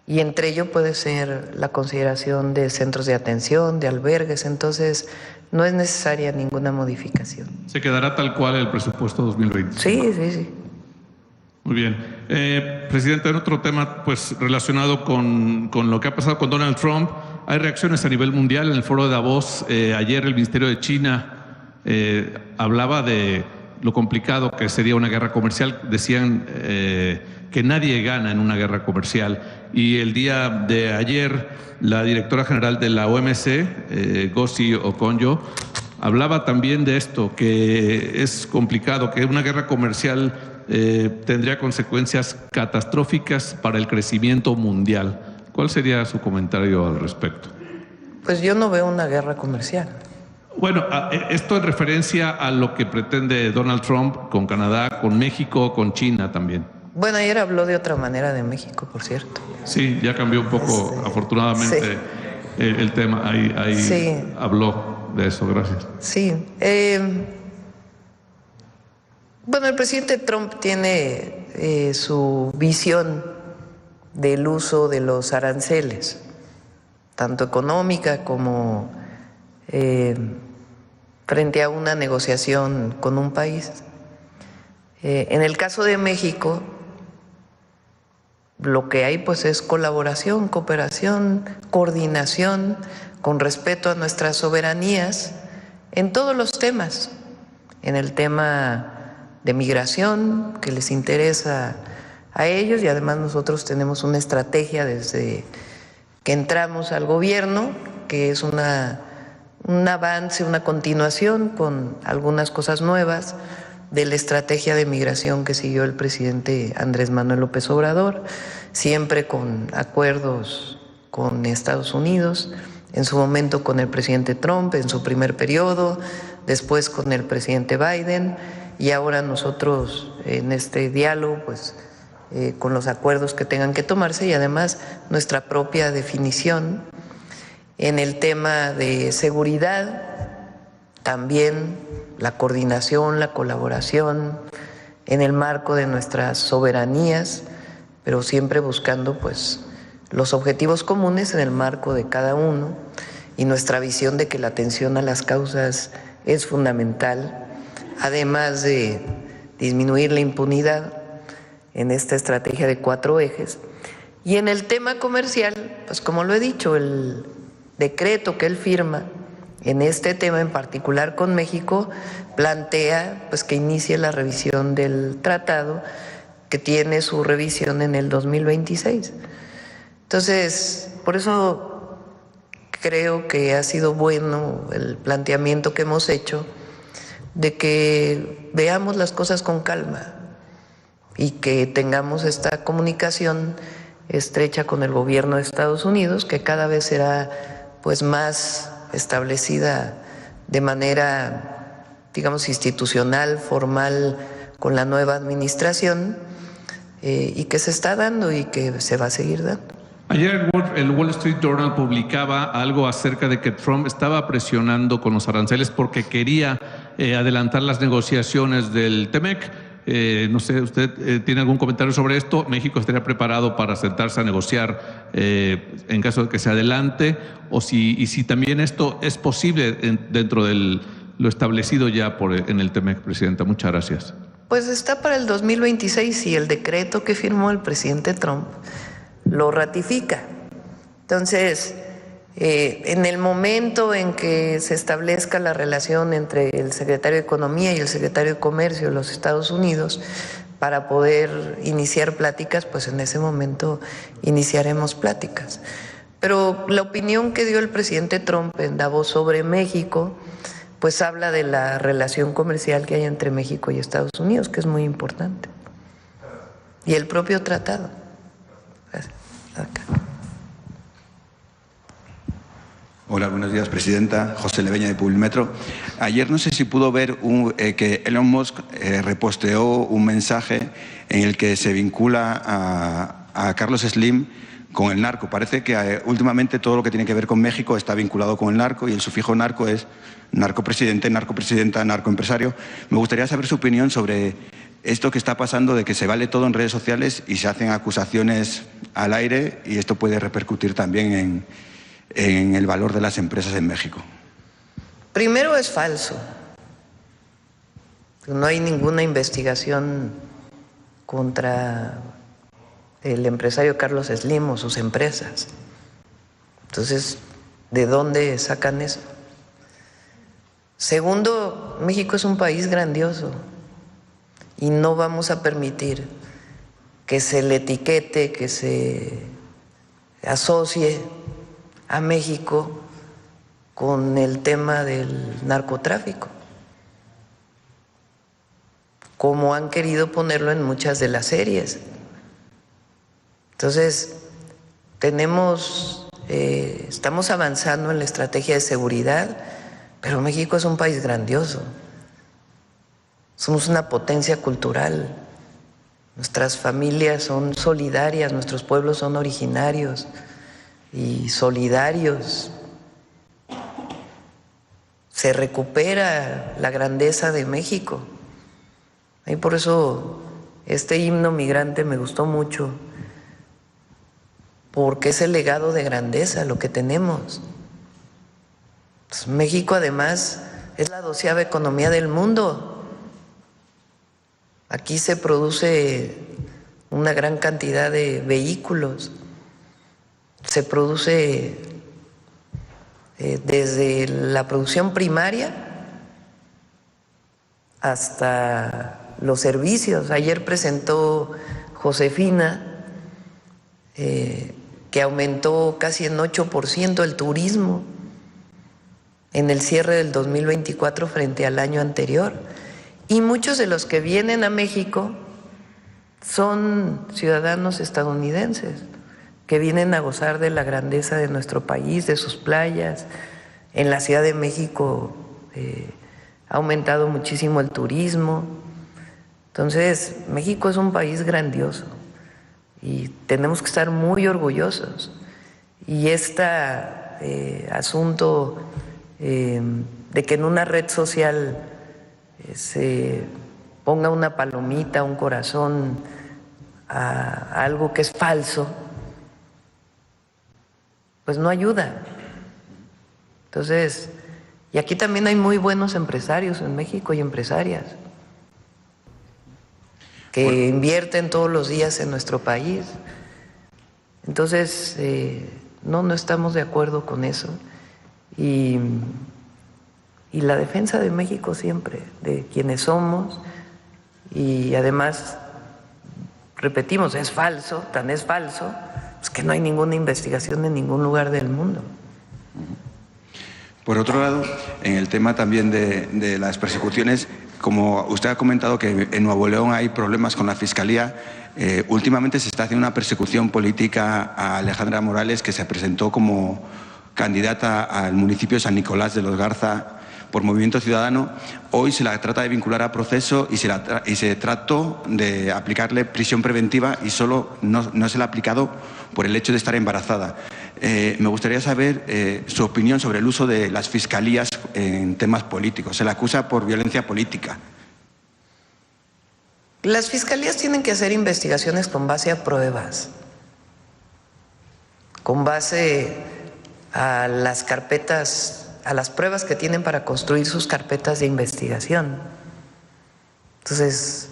y entre ello puede ser la consideración de centros de atención, de albergues, entonces no es necesaria ninguna modificación. ¿Se quedará tal cual el presupuesto 2020? Sí. Muy bien. Presidente, en otro tema pues relacionado con lo que ha pasado con Donald Trump, hay reacciones a nivel mundial. En el foro de Davos, ayer el Ministerio de China hablaba de lo complicado que sería una guerra comercial. Decían que nadie gana en una guerra comercial. Y el día de ayer, la directora general de la OMC, Ngozi Okonjo, hablaba también de esto, que es complicado, que una guerra comercial tendría consecuencias catastróficas para el crecimiento mundial. ¿Cuál sería su comentario al respecto? Pues yo no veo una guerra comercial. Bueno, esto en referencia a lo que pretende Donald Trump con Canadá, con México, con China también. Bueno, ayer habló de otra manera de México, por cierto. Sí, ya cambió un poco, afortunadamente, el tema. Ahí habló de eso, gracias. Sí. Bueno, el presidente Trump tiene su visión del uso de los aranceles, tanto económica como frente a una negociación con un país. En el caso de México, lo que hay pues es colaboración, cooperación, coordinación, con respeto a nuestras soberanías en todos los temas, en el tema de migración que les interesa a ellos, y además nosotros tenemos una estrategia desde que entramos al gobierno, que es un avance, una continuación con algunas cosas nuevas de la estrategia de migración que siguió el presidente Andrés Manuel López Obrador, siempre con acuerdos con Estados Unidos, en su momento con el presidente Trump en su primer periodo, después con el presidente Biden, y ahora nosotros en este diálogo pues con los acuerdos que tengan que tomarse, y además nuestra propia definición en el tema de seguridad, también la coordinación, la colaboración en el marco de nuestras soberanías, pero siempre buscando pues los objetivos comunes en el marco de cada uno, y nuestra visión de que la atención a las causas es fundamental, además de disminuir la impunidad en esta estrategia de 4 ejes. Y en el tema comercial, pues como lo he dicho, el decreto que él firma en este tema en particular con México plantea pues que inicie la revisión del tratado, que tiene su revisión en el 2026. Entonces, por eso creo que ha sido bueno el planteamiento que hemos hecho de que veamos las cosas con calma y que tengamos esta comunicación estrecha con el gobierno de Estados Unidos, que cada vez será pues más establecida de manera, digamos, institucional, formal, con la nueva administración, y que se está dando y que se va a seguir dando. Ayer el Wall Street Journal publicaba algo acerca de que Trump estaba presionando con los aranceles porque quería adelantar las negociaciones del TEMEC. No sé, ¿usted tiene algún comentario sobre esto? ¿México estaría preparado para sentarse a negociar en caso de que se adelante? Y si también esto es posible dentro de lo establecido ya en el TEMEC, Presidenta. Muchas gracias. Pues está para el 2026 y el decreto que firmó el presidente Trump lo ratifica. Entonces, en el momento en que se establezca la relación entre el secretario de Economía y el secretario de Comercio de los Estados Unidos para poder iniciar pláticas, pues en ese momento iniciaremos pláticas. Pero la opinión que dio el presidente Trump en Davos sobre México, pues habla de la relación comercial que hay entre México y Estados Unidos, que es muy importante. Y el propio tratado. Acá. Hola, buenos días, Presidenta. José Leveña, de Publimetro. Ayer no sé si pudo ver que Elon Musk reposteó un mensaje en el que se vincula a Carlos Slim con el narco. Parece que últimamente todo lo que tiene que ver con México está vinculado con el narco, y el sufijo narco es narcopresidente, narcopresidenta, narcoempresario. Me gustaría saber su opinión sobre esto que está pasando, de que se vale todo en redes sociales y se hacen acusaciones al aire y esto puede repercutir también en el valor de las empresas en México. Primero, es falso. No hay ninguna investigación contra el empresario Carlos Slim o sus empresas. Entonces, ¿de dónde sacan eso? Segundo, México es un país grandioso y no vamos a permitir que se le etiquete, que se asocie a México con el tema del narcotráfico, como han querido ponerlo en muchas de las series. Entonces, estamos avanzando en la estrategia de seguridad, pero México es un país grandioso. Somos una potencia cultural. Nuestras familias son solidarias, nuestros pueblos son originarios y solidarios. Se recupera la grandeza de México. Y por eso este himno migrante me gustó mucho, porque es el legado de grandeza lo que tenemos. Pues México además es la 12ª economía del mundo. Aquí se produce una gran cantidad de vehículos, se produce desde la producción primaria hasta los servicios. Ayer presentó Josefina que aumentó casi en 8% el turismo en el cierre del 2024 frente al año anterior. Y muchos de los que vienen a México son ciudadanos estadounidenses que vienen a gozar de la grandeza de nuestro país, de sus playas. En la Ciudad de México ha aumentado muchísimo el turismo. Entonces, México es un país grandioso y tenemos que estar muy orgullosos. Y este asunto de que en una red social se ponga una palomita, un corazón a algo que es falso, pues no ayuda. Entonces, y aquí también hay muy buenos empresarios en México y empresarias que invierten todos los días en nuestro país. Entonces, no estamos de acuerdo con eso. Y la defensa de México siempre, de quienes somos, y además, repetimos, es falso, tan es falso, pues que no hay ninguna investigación en ningún lugar del mundo. Por otro lado, en el tema también de las persecuciones, como usted ha comentado que en Nuevo León hay problemas con la Fiscalía, últimamente se está haciendo una persecución política a Alejandra Morales, que se presentó como candidata al municipio de San Nicolás de los Garza por Movimiento Ciudadano. Hoy se la trata de vincular a proceso y se trató de aplicarle prisión preventiva y solo no se le ha aplicado por el hecho de estar embarazada. Me gustaría saber su opinión sobre el uso de las fiscalías en temas políticos. Se la acusa por violencia política. Las fiscalías tienen que hacer investigaciones con base a pruebas, con base a las carpetas, a las pruebas que tienen para construir sus carpetas de investigación. Entonces,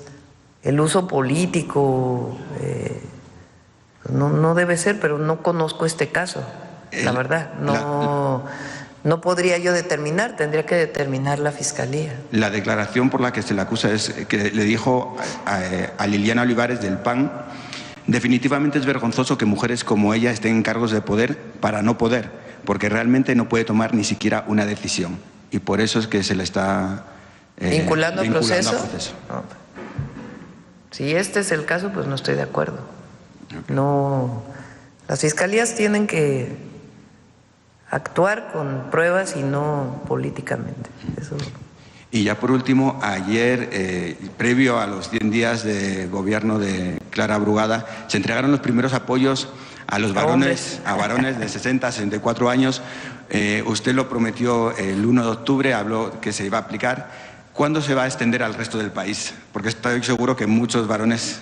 el uso político no debe ser, pero no conozco este caso, la verdad. No podría yo determinar, tendría que determinar la Fiscalía. La declaración por la que se le acusa es que le dijo a Liliana Olivares del PAN: definitivamente es vergonzoso que mujeres como ella estén en cargos de poder para no poder, porque realmente no puede tomar ni siquiera una decisión. Y por eso es que se le está vinculando a proceso. No. Si este es el caso, pues no estoy de acuerdo. Okay. No, las fiscalías tienen que actuar con pruebas y no políticamente. Eso. Y ya por último, ayer, previo a los 100 días de gobierno de Clara Brugada, se entregaron los primeros apoyos a los varones, de 60 a 64 años. Usted lo prometió el 1 de octubre, habló que se iba a aplicar. ¿Cuándo se va a extender al resto del país? Porque estoy seguro que muchos varones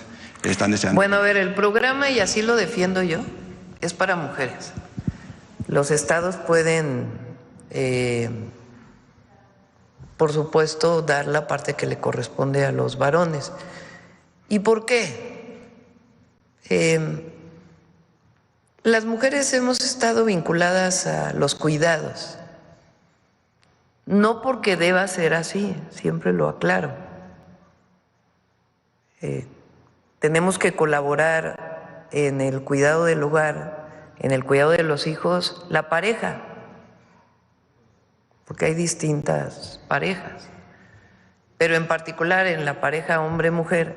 están deseando? Bueno, a ver, el programa, y así lo defiendo yo, es para mujeres. Los estados pueden, por supuesto, dar la parte que le corresponde a los varones. ¿Y por qué? Las mujeres hemos estado vinculadas a los cuidados. No porque deba ser así, siempre lo aclaro. Tenemos que colaborar en el cuidado del hogar, en el cuidado de los hijos, la pareja, porque hay distintas parejas, pero en particular en la pareja hombre-mujer,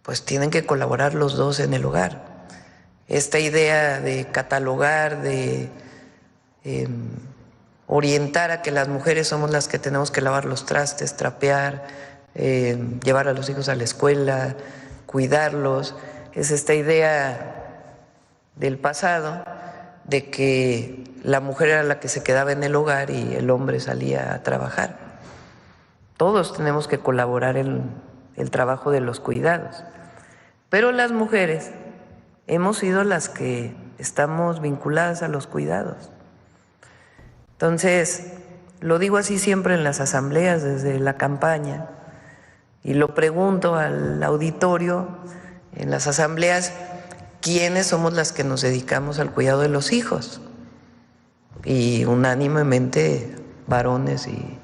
pues tienen que colaborar los dos en el hogar. Esta idea de catalogar, de orientar a que las mujeres somos las que tenemos que lavar los trastes, trapear, llevar a los hijos a la escuela, cuidarlos, es esta idea del pasado de que la mujer era la que se quedaba en el hogar y el hombre salía a trabajar. Todos tenemos que colaborar en el trabajo de los cuidados, pero las mujeres hemos sido las que estamos vinculadas a los cuidados. Entonces, lo digo así siempre en las asambleas desde la campaña y lo pregunto al auditorio en las asambleas, ¿quiénes somos las que nos dedicamos al cuidado de los hijos? Y unánimemente varones y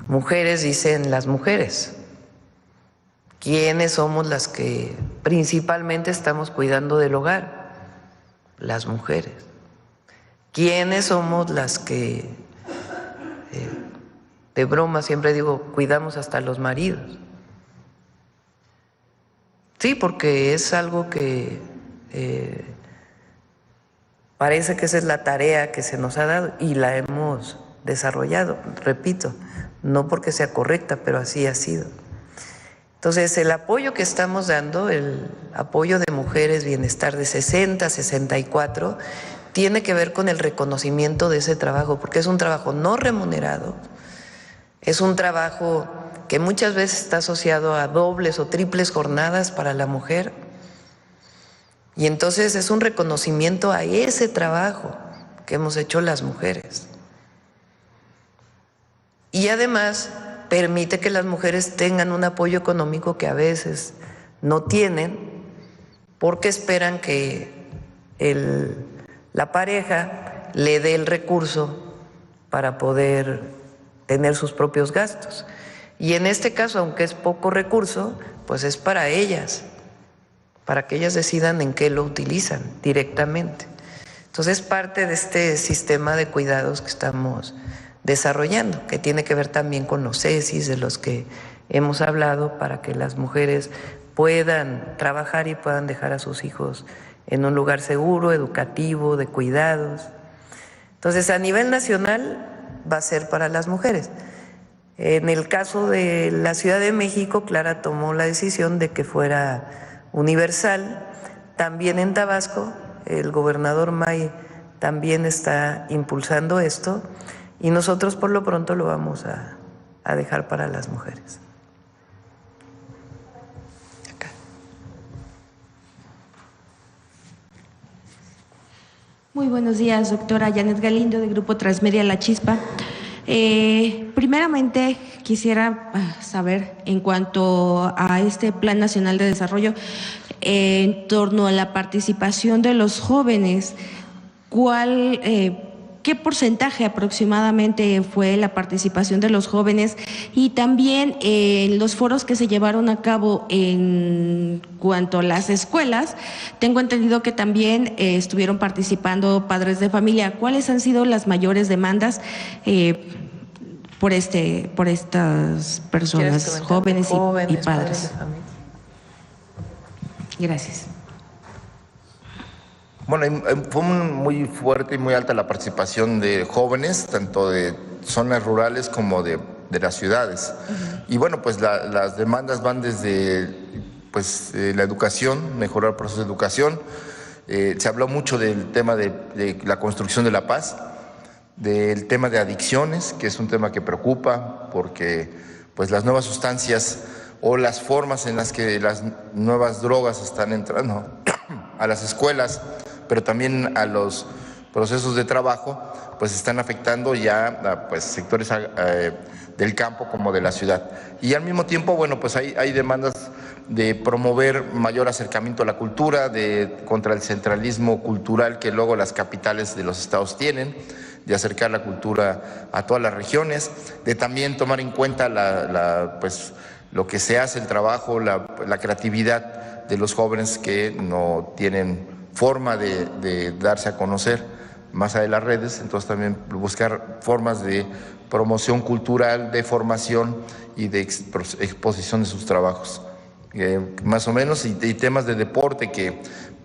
mujeres dicen las mujeres. ¿Quiénes somos las que principalmente estamos cuidando del hogar? Las mujeres. ¿Quiénes somos las que, de broma siempre digo, cuidamos hasta los maridos? Sí, porque es algo que parece que esa es la tarea que se nos ha dado y la hemos desarrollado, repito, no porque sea correcta, pero así ha sido. Entonces, el apoyo que estamos dando, el apoyo de Mujeres Bienestar de 60 a 64, tiene que ver con el reconocimiento de ese trabajo, porque es un trabajo no remunerado, es un trabajo que muchas veces está asociado a dobles o triples jornadas para la mujer, y entonces es un reconocimiento a ese trabajo que hemos hecho las mujeres. Y además permite que las mujeres tengan un apoyo económico que a veces no tienen, porque esperan que la pareja le dé el recurso para poder tener sus propios gastos. Y en este caso, aunque es poco recurso, pues es para ellas, para que ellas decidan en qué lo utilizan directamente. Entonces es parte de este sistema de cuidados que estamos desarrollando, que tiene que ver también con los CESIs de los que hemos hablado, para que las mujeres puedan trabajar y puedan dejar a sus hijos en un lugar seguro, educativo, de cuidados. Entonces, a nivel nacional va a ser para las mujeres. En el caso de la Ciudad de México, Clara tomó la decisión de que fuera universal. También en Tabasco, el gobernador May también está impulsando esto, y nosotros por lo pronto lo vamos a dejar para las mujeres. Acá. Muy buenos días, doctora Janet Galindo, de Grupo Transmedia La Chispa. Primeramente, quisiera saber, en cuanto a este Plan Nacional de Desarrollo, en torno a la participación de los jóvenes, ¿qué porcentaje aproximadamente fue la participación de los jóvenes? Y también los foros que se llevaron a cabo en cuanto a las escuelas, tengo entendido que también estuvieron participando padres de familia. ¿Cuáles han sido las mayores demandas por estas personas, jóvenes y padres? Gracias. Bueno, fue muy fuerte y muy alta la participación de jóvenes, tanto de zonas rurales como de las ciudades. Y bueno, pues las demandas van desde la educación, mejorar el proceso de educación. Se habló mucho del tema de la construcción de la paz, del tema de adicciones, que es un tema que preocupa porque pues las nuevas sustancias o las formas en las que las nuevas drogas están entrando a las escuelas, pero también a los procesos de trabajo, pues están afectando ya a pues, sectores del campo como de la ciudad. Y al mismo tiempo, bueno, pues hay demandas de promover mayor acercamiento a la cultura, contra el centralismo cultural que luego las capitales de los estados tienen, de acercar la cultura a todas las regiones, de también tomar en cuenta pues, lo que se hace, el trabajo, la creatividad de los jóvenes que no tienen forma de darse a conocer más allá de las redes, entonces también buscar formas de promoción cultural, de formación y de exposición de sus trabajos. Más o menos, y temas de deporte que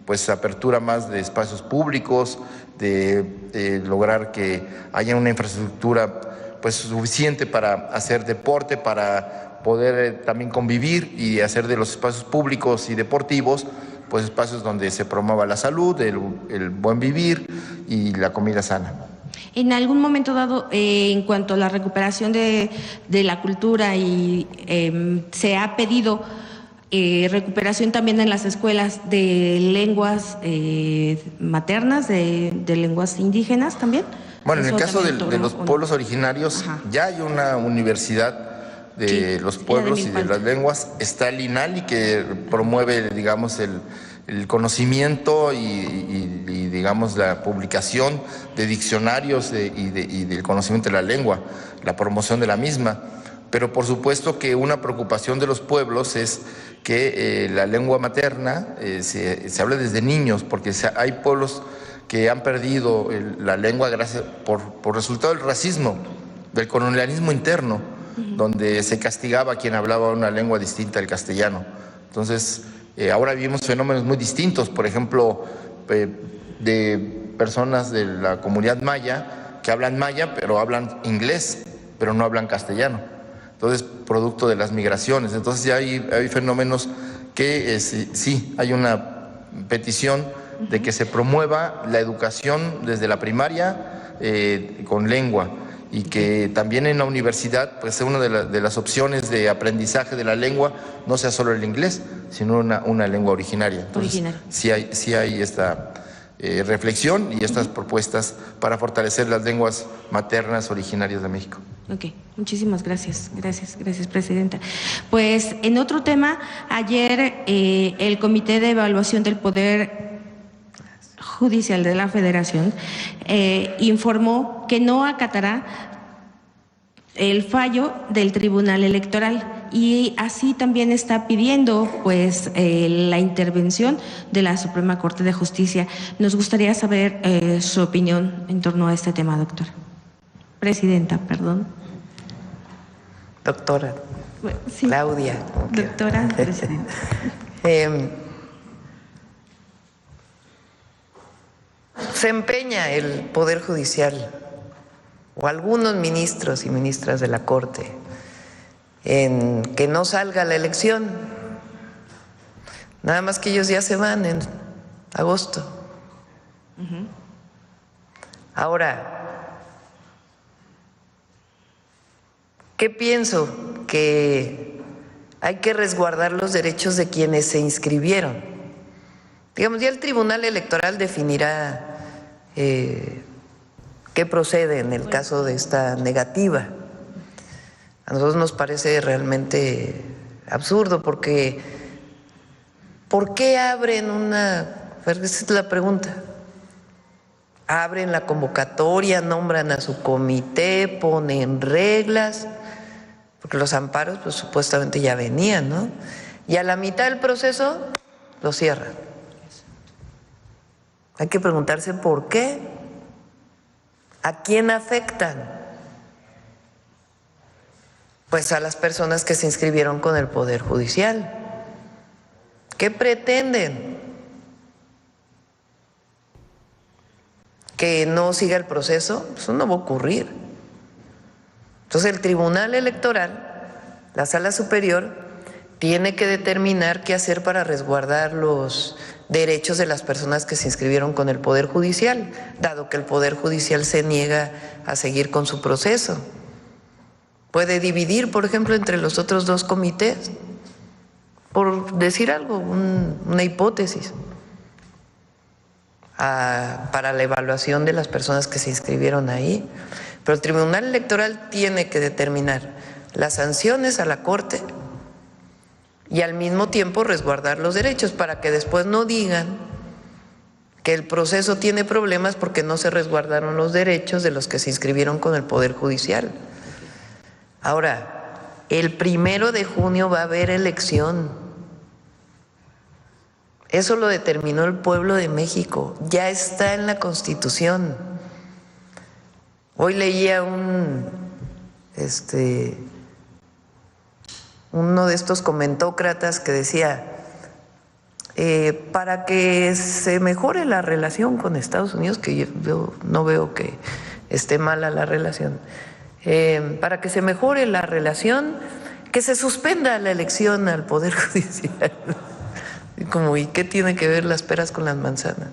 pues apertura más de espacios públicos, de lograr que haya una infraestructura pues suficiente para hacer deporte, para poder también convivir y hacer de los espacios públicos y deportivos pues espacios donde se promueva la salud, el buen vivir y la comida sana. En algún momento dado, en cuanto a la recuperación de la cultura, y se ha pedido recuperación también en las escuelas de lenguas maternas, de lenguas indígenas también. Bueno, en el caso de los pueblos originarios, ya hay una universidad de los pueblos y de las lenguas, está el INALI que promueve, digamos, el conocimiento y digamos, la publicación de diccionarios y del conocimiento de la lengua, la promoción de la misma. Pero por supuesto que una preocupación de los pueblos es que la lengua materna se habla desde niños, porque hay pueblos que han perdido la lengua por resultado del racismo, del colonialismo interno, donde se castigaba a quien hablaba una lengua distinta al castellano. Entonces, ahora vivimos fenómenos muy distintos, por ejemplo, de personas de la comunidad maya que hablan maya, pero hablan inglés, pero no hablan castellano. Entonces, producto de las migraciones. Entonces, ya hay fenómenos que sí, hay una petición de que se promueva la educación desde la primaria con lengua, y que también en la universidad pues una de las opciones de aprendizaje de la lengua no sea solo el inglés, sino una lengua originaria. Entonces, sí hay esta reflexión y estas propuestas para fortalecer las lenguas maternas originarias de México. Ok, muchísimas gracias, Presidenta. Pues en otro tema, ayer el Comité de Evaluación del Poder Judicial de la Federación informó que no acatará el fallo del Tribunal Electoral, y así también está pidiendo pues la intervención de la Suprema Corte de Justicia. Nos gustaría saber su opinión en torno a este tema, doctora. Presidenta, perdón. Doctora. Bueno, sí. Claudia. Doctora, presidenta. Se empeña el Poder Judicial o algunos ministros y ministras de la Corte en que no salga la elección. Nada más que ellos ya se van en agosto. Ahora, ¿qué pienso? Que hay que resguardar los derechos de quienes se inscribieron. Digamos, ya el Tribunal Electoral definirá qué procede en el caso de esta negativa. A nosotros nos parece realmente absurdo, porque ¿por qué abren esa es la pregunta? Abren la convocatoria, nombran a su comité, ponen reglas, porque los amparos pues supuestamente ya venían, ¿no? Y a la mitad del proceso lo cierran. Hay que preguntarse por qué, a quién afectan. Pues a las personas que se inscribieron con el Poder Judicial. ¿Qué pretenden? ¿Que no siga el proceso? Eso no va a ocurrir. Entonces el Tribunal Electoral, la Sala Superior, tiene que determinar qué hacer para resguardar los derechos de las personas que se inscribieron con el Poder Judicial, dado que el Poder Judicial se niega a seguir con su proceso. Puede dividir, por ejemplo, entre los otros dos comités por decir algo, una hipótesis, para la evaluación de las personas que se inscribieron ahí. Pero el Tribunal Electoral tiene que determinar las sanciones a la Corte y al mismo tiempo resguardar los derechos para que después no digan que el proceso tiene problemas porque no se resguardaron los derechos de los que se inscribieron con el Poder Judicial. Ahora, el 1 de junio va a haber elección. Eso lo determinó el pueblo de México, ya está en la Constitución. Hoy leía uno de estos comentócratas que decía, para que se mejore la relación con Estados Unidos, que yo no veo que esté mala la relación, para que se mejore la relación, que se suspenda la elección al Poder Judicial. Como, ¿y qué tiene que ver las peras con las manzanas?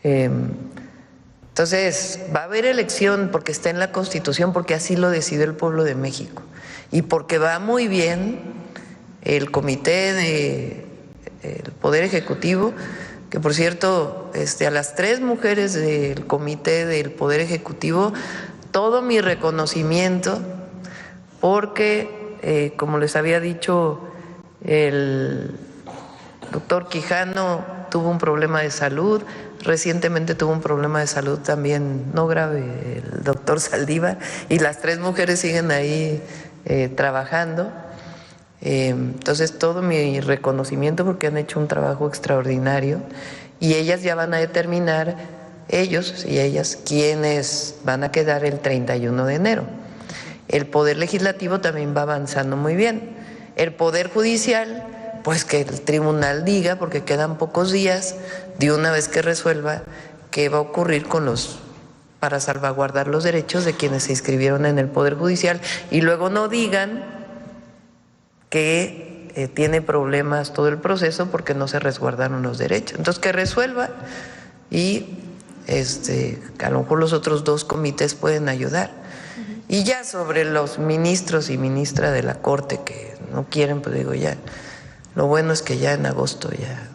Entonces, va a haber elección porque está en la Constitución, porque así lo decidió el pueblo de México. Y porque va muy bien el comité del Poder Ejecutivo, que por cierto, a las 3 mujeres del comité del Poder Ejecutivo, todo mi reconocimiento, porque, como les había dicho, el doctor Quijano tuvo un problema de salud, recientemente tuvo un problema de salud también, no grave, el doctor Saldívar, y las 3 mujeres siguen ahí trabajando. Entonces, todo mi reconocimiento porque han hecho un trabajo extraordinario y ellas ya van a determinar, ellos y ellas, quiénes van a quedar el 31 de enero. El Poder Legislativo también va avanzando muy bien. El Poder Judicial, pues que el tribunal diga, porque quedan pocos días, de una vez que resuelva qué va a ocurrir para salvaguardar los derechos de quienes se inscribieron en el Poder Judicial y luego no digan que tiene problemas todo el proceso porque no se resguardaron los derechos. Entonces, que resuelva y a lo mejor los otros 2 comités pueden ayudar. Y ya sobre los ministros y ministra de la Corte que no quieren, pues digo, ya, lo bueno es que ya en agosto ya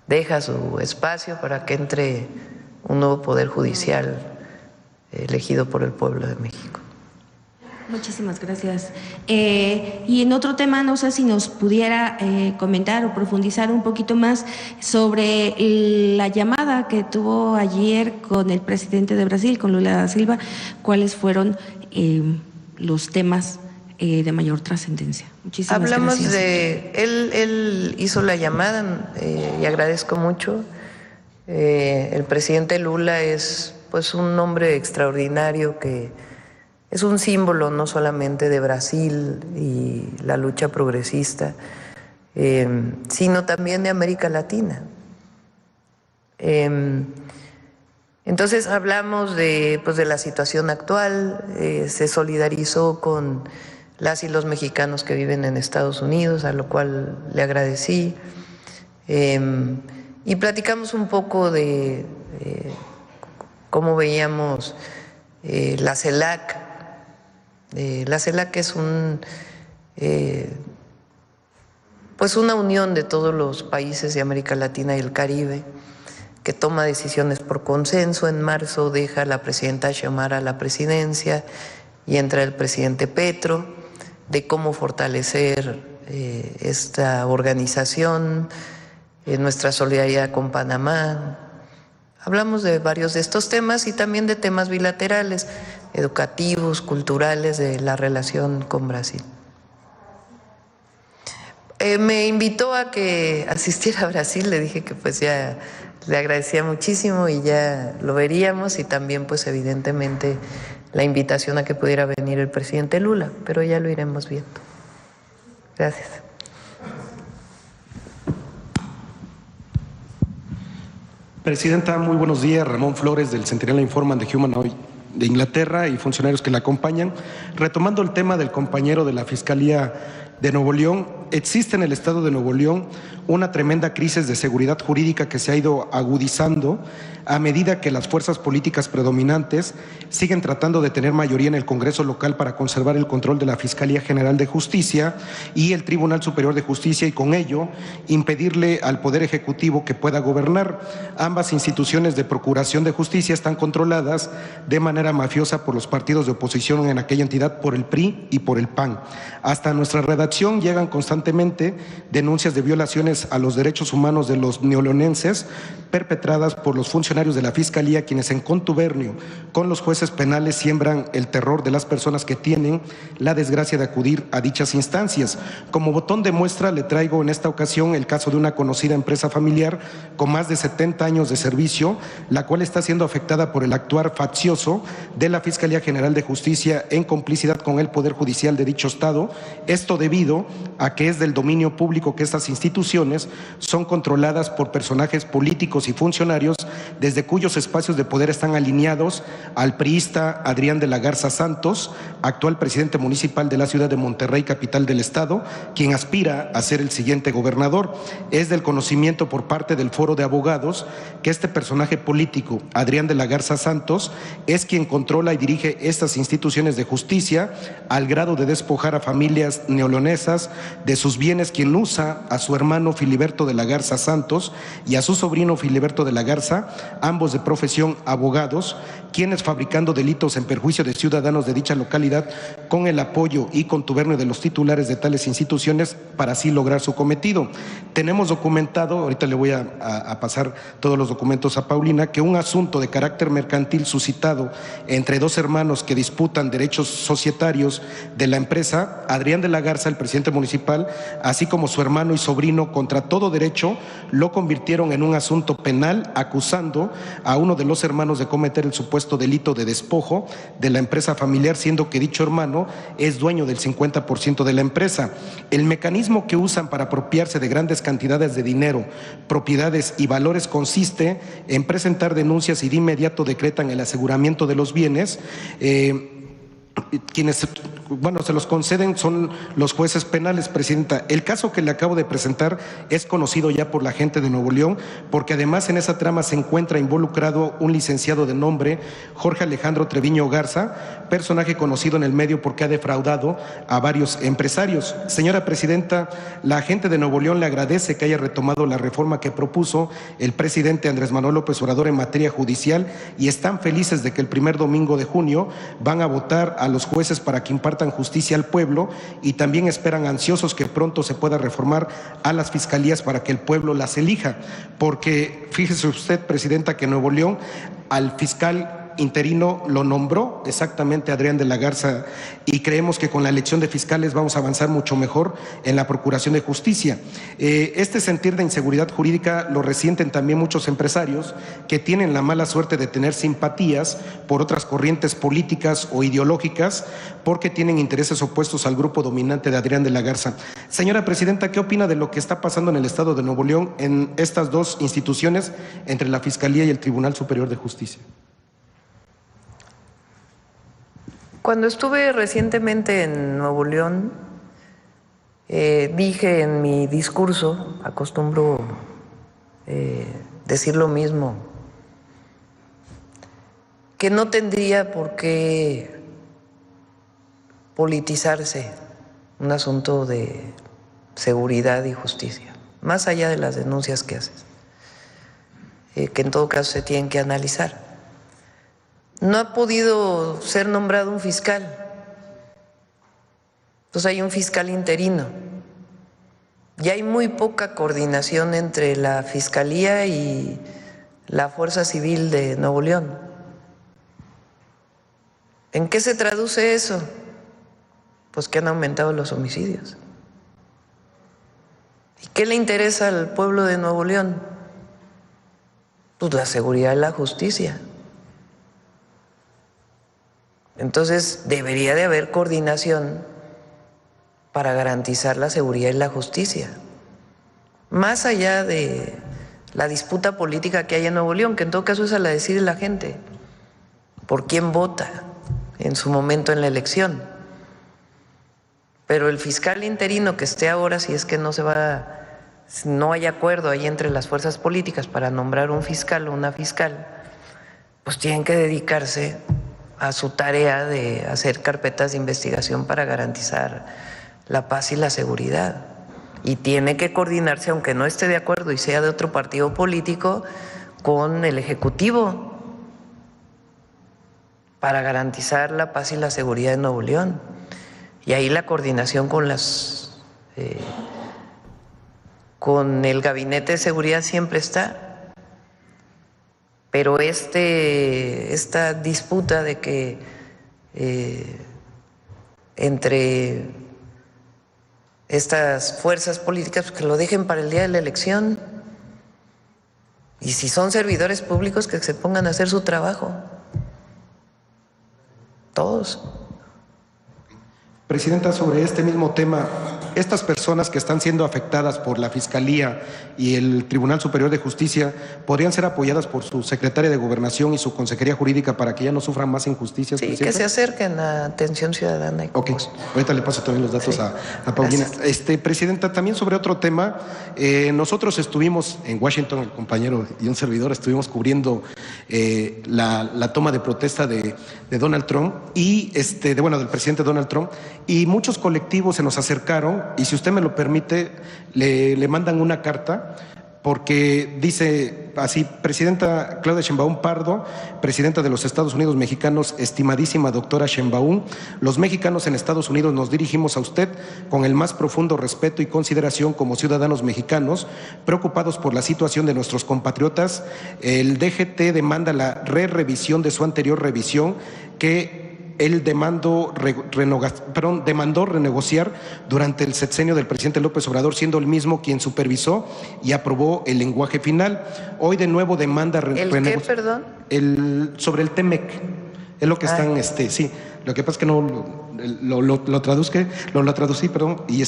deja su espacio para que entre un nuevo Poder Judicial elegido por el pueblo de México. Muchísimas gracias. Y en otro tema, no sé si nos pudiera comentar o profundizar un poquito más sobre la llamada que tuvo ayer con el presidente de Brasil, con Lula da Silva. ¿Cuáles fueron los temas de mayor trascendencia? Muchísimas Hablamos gracias. Él hizo la llamada y agradezco mucho. El presidente Lula es pues un hombre extraordinario que es un símbolo no solamente de Brasil y la lucha progresista, sino también de América Latina. Entonces hablamos de la situación actual, se solidarizó con las y los mexicanos que viven en Estados Unidos, a lo cual le agradecí, y platicamos un poco de cómo veíamos la CELAC. La CELAC es pues una unión de todos los países de América Latina y el Caribe que toma decisiones por consenso. En marzo deja la presidenta Xiomara la presidencia y entra el presidente Petro, de cómo fortalecer esta organización, nuestra solidaridad con Panamá. Hablamos de varios de estos temas y también de temas bilaterales, educativos, culturales, de la relación con Brasil. Me invitó a que asistiera a Brasil, le dije que pues ya le agradecía muchísimo y ya lo veríamos, y también pues evidentemente la invitación a que pudiera venir el presidente Lula, pero ya lo iremos viendo. Gracias. Presidenta, muy buenos días. Ramón Flores del Centinela Informan de Human Hoy de Inglaterra y funcionarios que la acompañan. Retomando el tema del compañero de la Fiscalía de Nuevo León, existe en el estado de Nuevo León una tremenda crisis de seguridad jurídica que se ha ido agudizando a medida que las fuerzas políticas predominantes siguen tratando de tener mayoría en el Congreso local para conservar el control de la Fiscalía General de Justicia y el Tribunal Superior de Justicia, y con ello impedirle al Poder Ejecutivo que pueda gobernar. Ambas instituciones de procuración de justicia están controladas de manera mafiosa por los partidos de oposición en aquella entidad, por el PRI y por el PAN. Hasta nuestra redacción llegan constantemente denuncias de violaciones a los derechos humanos de los neoleonenses perpetradas por los funcionarios de la Fiscalía, quienes en contubernio con los jueces penales siembran el terror de las personas que tienen la desgracia de acudir a dichas instancias. Como botón de muestra le traigo en esta ocasión el caso de una conocida empresa familiar con más de 70 años de servicio, la cual está siendo afectada por el actuar faccioso de la Fiscalía General de Justicia en complicidad con el Poder Judicial de dicho estado. Esto debido a que es del dominio público que estas instituciones son controladas por personajes políticos y funcionarios desde cuyos espacios de poder están alineados al priista Adrián de la Garza Santos, actual presidente municipal de la ciudad de Monterrey, capital del estado, quien aspira a ser el siguiente gobernador. Es del conocimiento por parte del Foro de Abogados que este personaje político, Adrián de la Garza Santos, es quien controla y dirige estas instituciones de justicia al grado de despojar a familias neoleonesas de sus bienes, quien usa a su hermano Filiberto de la Garza Santos y a su sobrino Filiberto de la Garza, ambos de profesión abogados, quienes fabricando delitos en perjuicio de ciudadanos de dicha localidad con el apoyo y contubernio de los titulares de tales instituciones para así lograr su cometido. Tenemos documentado, ahorita le voy a pasar todos los documentos a Paulina, que un asunto de carácter mercantil suscitado entre dos hermanos que disputan derechos societarios de la empresa, Adrián de la Garza, el presidente municipal, así como su hermano y sobrino, contra todo derecho, lo convirtieron en un asunto penal, acusando a uno de los hermanos de cometer el supuesto delito de despojo de la empresa familiar, siendo que dicho hermano es dueño del 50% de la empresa. El mecanismo que usan para apropiarse de grandes cantidades de dinero, propiedades y valores consiste en presentar denuncias y de inmediato decretan el aseguramiento de los bienes. Quienes, se los conceden son los jueces penales, Presidenta. El caso que le acabo de presentar es conocido ya por la gente de Nuevo León, porque además en esa trama se encuentra involucrado un licenciado de nombre Jorge Alejandro Treviño Garza, personaje conocido en el medio porque ha defraudado a varios empresarios. Señora Presidenta, la gente de Nuevo León le agradece que haya retomado la reforma que propuso el presidente Andrés Manuel López Obrador en materia judicial y están felices de que el primer domingo de junio van a votar a los jueces para que impartan justicia al pueblo, y también esperan ansiosos que pronto se pueda reformar a las fiscalías para que el pueblo las elija, porque fíjese usted, Presidenta, que Nuevo León al fiscal interino lo nombró exactamente Adrián de la Garza, y creemos que con la elección de fiscales vamos a avanzar mucho mejor en la procuración de justicia. Este sentir de inseguridad jurídica lo resienten también muchos empresarios que tienen la mala suerte de tener simpatías por otras corrientes políticas o ideológicas porque tienen intereses opuestos al grupo dominante de Adrián de la Garza. Señora Presidenta, ¿qué opina de lo que está pasando en el estado de Nuevo León en estas dos instituciones, entre la Fiscalía y el Tribunal Superior de Justicia? Cuando estuve recientemente en Nuevo León, dije en mi discurso, acostumbro decir lo mismo, que no tendría por qué politizarse un asunto de seguridad y justicia, más allá de las denuncias que haces, que en todo caso se tienen que analizar. No ha podido ser nombrado un fiscal, entonces hay un fiscal interino y hay muy poca coordinación entre la Fiscalía y la Fuerza Civil de Nuevo León. ¿En qué se traduce eso? Pues que han aumentado los homicidios. ¿Y qué le interesa al pueblo de Nuevo León? Pues la seguridad y la justicia. Entonces debería de haber coordinación para garantizar la seguridad y la justicia, más allá de la disputa política que hay en Nuevo León, que en todo caso es a la decide la gente, por quién vota en su momento en la elección. Pero el fiscal interino que esté ahora, si es que no hay acuerdo ahí entre las fuerzas políticas para nombrar un fiscal o una fiscal, pues tienen que dedicarse a su tarea de hacer carpetas de investigación para garantizar la paz y la seguridad. Y tiene que coordinarse, aunque no esté de acuerdo y sea de otro partido político, con el Ejecutivo para garantizar la paz y la seguridad en Nuevo León. Y ahí la coordinación con el Gabinete de Seguridad siempre está. Pero esta disputa de que entre estas fuerzas políticas, pues que lo dejen para el día de la elección, y si son servidores públicos, que se pongan a hacer su trabajo, todos. Presidenta, sobre este mismo tema, estas personas que están siendo afectadas por la Fiscalía y el Tribunal Superior de Justicia podrían ser apoyadas por su secretaria de Gobernación y su Consejería Jurídica para que ya no sufran más injusticias. Sí, Presidenta, que se acerquen a Atención Ciudadana. Ok, ahorita le paso también los datos sí. a Paulina. Presidenta, también sobre otro tema, nosotros estuvimos en Washington, el compañero y un servidor, estuvimos cubriendo la toma de protesta de Donald Trump y del presidente Donald Trump, y muchos colectivos se nos acercaron y, si usted me lo permite, le mandan una carta porque dice así: Presidenta Claudia Sheinbaum Pardo, Presidenta de los Estados Unidos Mexicanos, estimadísima doctora Sheinbaum, los mexicanos en Estados Unidos nos dirigimos a usted con el más profundo respeto y consideración como ciudadanos mexicanos, preocupados por la situación de nuestros compatriotas. El DGT demanda la revisión de su anterior revisión que él demandó renegociar durante el sexenio del presidente López Obrador, siendo el mismo quien supervisó y aprobó el lenguaje final. Hoy de nuevo demanda ¿qué, perdón? Sobre el TEMEC. Es lo que están, sí. Lo que pasa es que no lo traducí, perdón. Y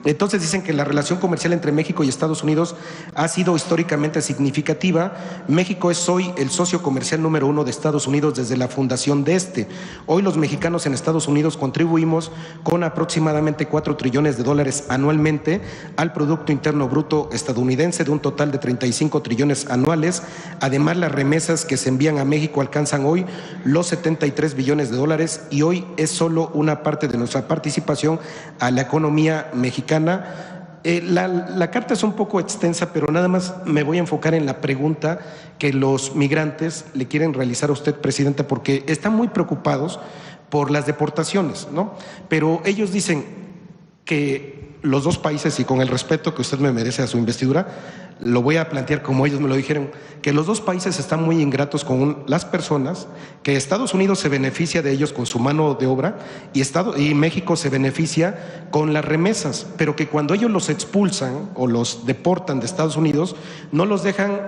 entonces dicen que la relación comercial entre México y Estados Unidos ha sido históricamente significativa. México es hoy el socio comercial número 1 de Estados Unidos desde la fundación de Hoy los mexicanos en Estados Unidos contribuimos con aproximadamente $4 trillones anualmente al Producto Interno Bruto estadounidense, de un total de 35 trillones anuales. Además, las remesas que se envían a México alcanzan hoy los $73 billones, y hoy es solo una parte de nuestra participación a la economía mexicana. La carta es un poco extensa, pero nada más me voy a enfocar en la pregunta que los migrantes le quieren realizar a usted, Presidenta, porque están muy preocupados por las deportaciones, ¿no? Pero ellos dicen que los dos países, y con el respeto que usted me merece a su investidura, lo voy a plantear como ellos me lo dijeron, que los dos países están muy ingratos con las personas, que Estados Unidos se beneficia de ellos con su mano de obra y México se beneficia con las remesas, pero que cuando ellos los expulsan o los deportan de Estados Unidos, no los dejan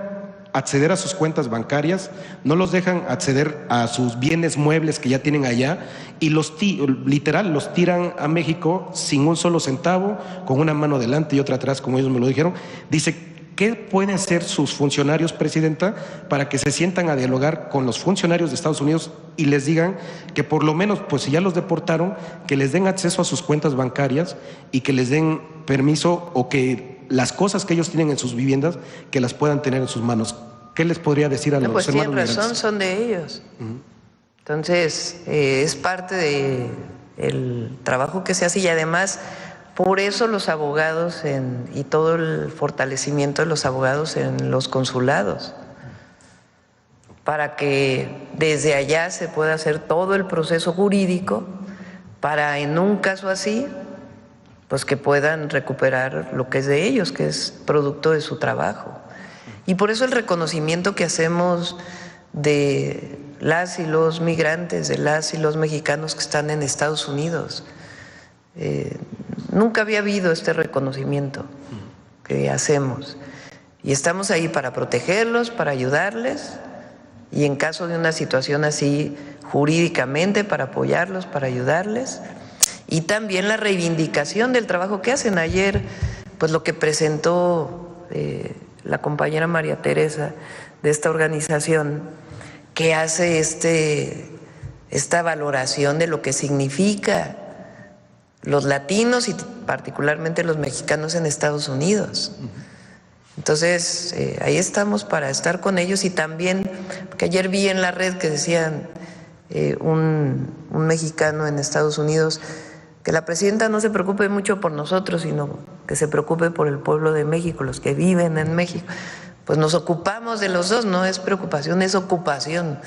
acceder a sus cuentas bancarias, no los dejan acceder a sus bienes muebles que ya tienen allá, y literal los tiran a México sin un solo centavo, con una mano delante y otra atrás, como ellos me lo dijeron. Dice, ¿qué pueden hacer sus funcionarios, Presidenta, para que se sientan a dialogar con los funcionarios de Estados Unidos y les digan que por lo menos, pues si ya los deportaron, que les den acceso a sus cuentas bancarias y que les den permiso, o que las cosas que ellos tienen en sus viviendas, que las puedan tener en sus manos? ¿Qué les podría decir a los hermanos migrantes? Pues tienen razón, migrantes? son de ellos. Entonces, es parte del trabajo que se hace, y además por eso los abogados y todo el fortalecimiento de los abogados en los consulados, para que desde allá se pueda hacer todo el proceso jurídico para, en un caso así, pues que puedan recuperar lo que es de ellos, que es producto de su trabajo. Y por eso el reconocimiento que hacemos de las y los migrantes, de las y los mexicanos que están en Estados Unidos. Nunca había habido este reconocimiento que hacemos, y estamos ahí para protegerlos, para ayudarles, y en caso de una situación así, jurídicamente, para apoyarlos, para ayudarles, y también la reivindicación del trabajo que hacen. Ayer, pues lo que presentó la compañera María Teresa de esta organización, que hace esta valoración de lo que significa los latinos y particularmente los mexicanos en Estados Unidos. Entonces, ahí estamos para estar con ellos y también, porque ayer vi en la red que decían un mexicano en Estados Unidos que la presidenta no se preocupe mucho por nosotros, sino que se preocupe por el pueblo de México, los que viven en México. Pues nos ocupamos de los dos, no es preocupación, es ocupación.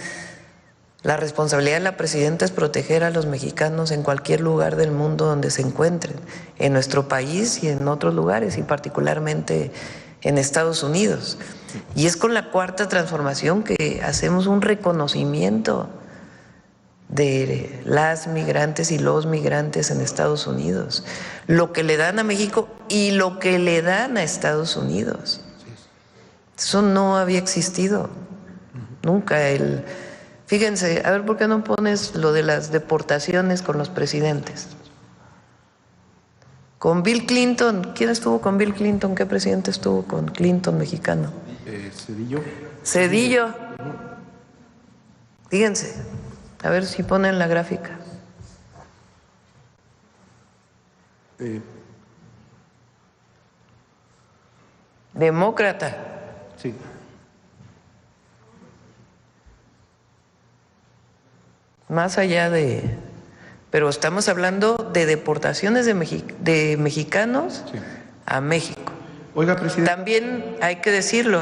La responsabilidad de la presidenta es proteger a los mexicanos en cualquier lugar del mundo donde se encuentren, en nuestro país y en otros lugares, y particularmente en Estados Unidos. Y es con la Cuarta Transformación que hacemos un reconocimiento de las migrantes y los migrantes en Estados Unidos, lo que le dan a México y lo que le dan a Estados Unidos. Eso no había existido nunca. Fíjense, a ver, ¿por qué no pones lo de las deportaciones con los presidentes? Con Bill Clinton, ¿quién estuvo con Bill Clinton? ¿Qué presidente estuvo con Clinton mexicano? Cedillo. Cedillo. Fíjense, a ver si ponen la gráfica. Demócrata. Sí. Más allá de... Pero estamos hablando de deportaciones de mexicanos a México. Oiga, presidente. También hay que decirlo,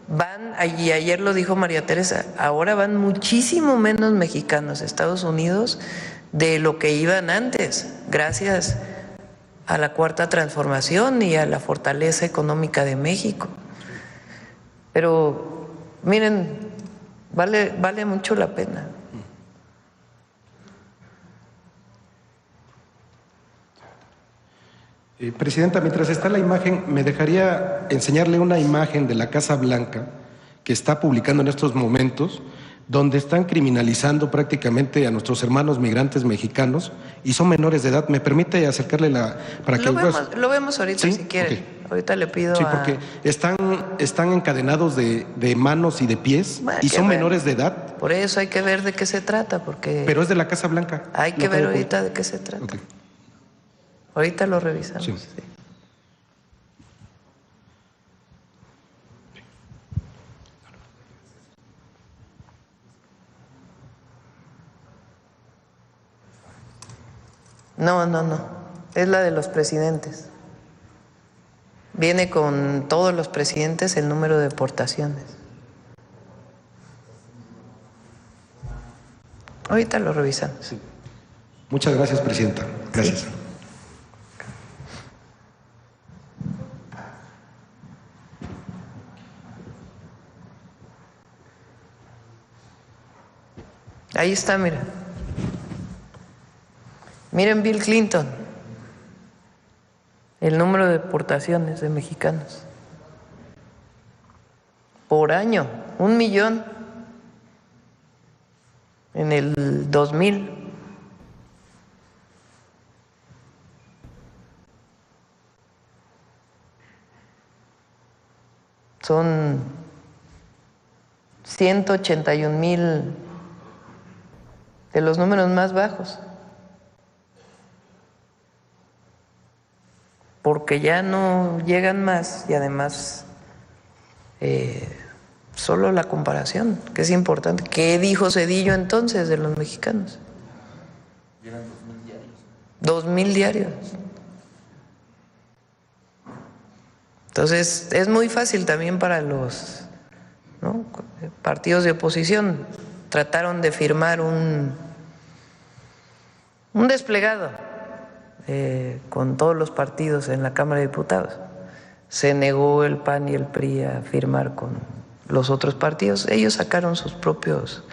van, y ayer lo dijo María Teresa, ahora van muchísimo menos mexicanos a Estados Unidos de lo que iban antes, gracias a la Cuarta Transformación y a la fortaleza económica de México. Pero miren, vale mucho la pena. Presidenta, mientras está la imagen, me dejaría enseñarle una imagen de la Casa Blanca que está publicando en estos momentos, donde están criminalizando prácticamente a nuestros hermanos migrantes mexicanos y son menores de edad. ¿Me permite acercarle para que lo vemos ahorita, ¿sí? Si quiere. Okay. Ahorita le pido. Sí, porque están encadenados de manos y de pies y son menores de edad. Por eso hay que ver de qué se trata, porque. Pero es de la Casa Blanca. Hay que ver ahorita de qué se trata. Okay. Ahorita lo revisamos. Sí. Sí. No. Es la de los presidentes. Viene con todos los presidentes el número de deportaciones. Ahorita lo revisamos. Sí. Muchas gracias, presidenta. Gracias. Sí. Ahí está, mira. Miren Bill Clinton, el número de deportaciones de mexicanos. Por año, 1 millón en el 2000. Son 181,000 de los números más bajos. Porque ya no llegan más y además solo la comparación, que es importante. ¿Qué dijo Cedillo entonces de los mexicanos? Llegan 2,000 diarios. 2,000 diarios. Entonces es muy fácil también para los partidos de oposición. Trataron de firmar un desplegado con todos los partidos en la Cámara de Diputados. Se negó el PAN y el PRI a firmar con los otros partidos. Ellos sacaron sus propios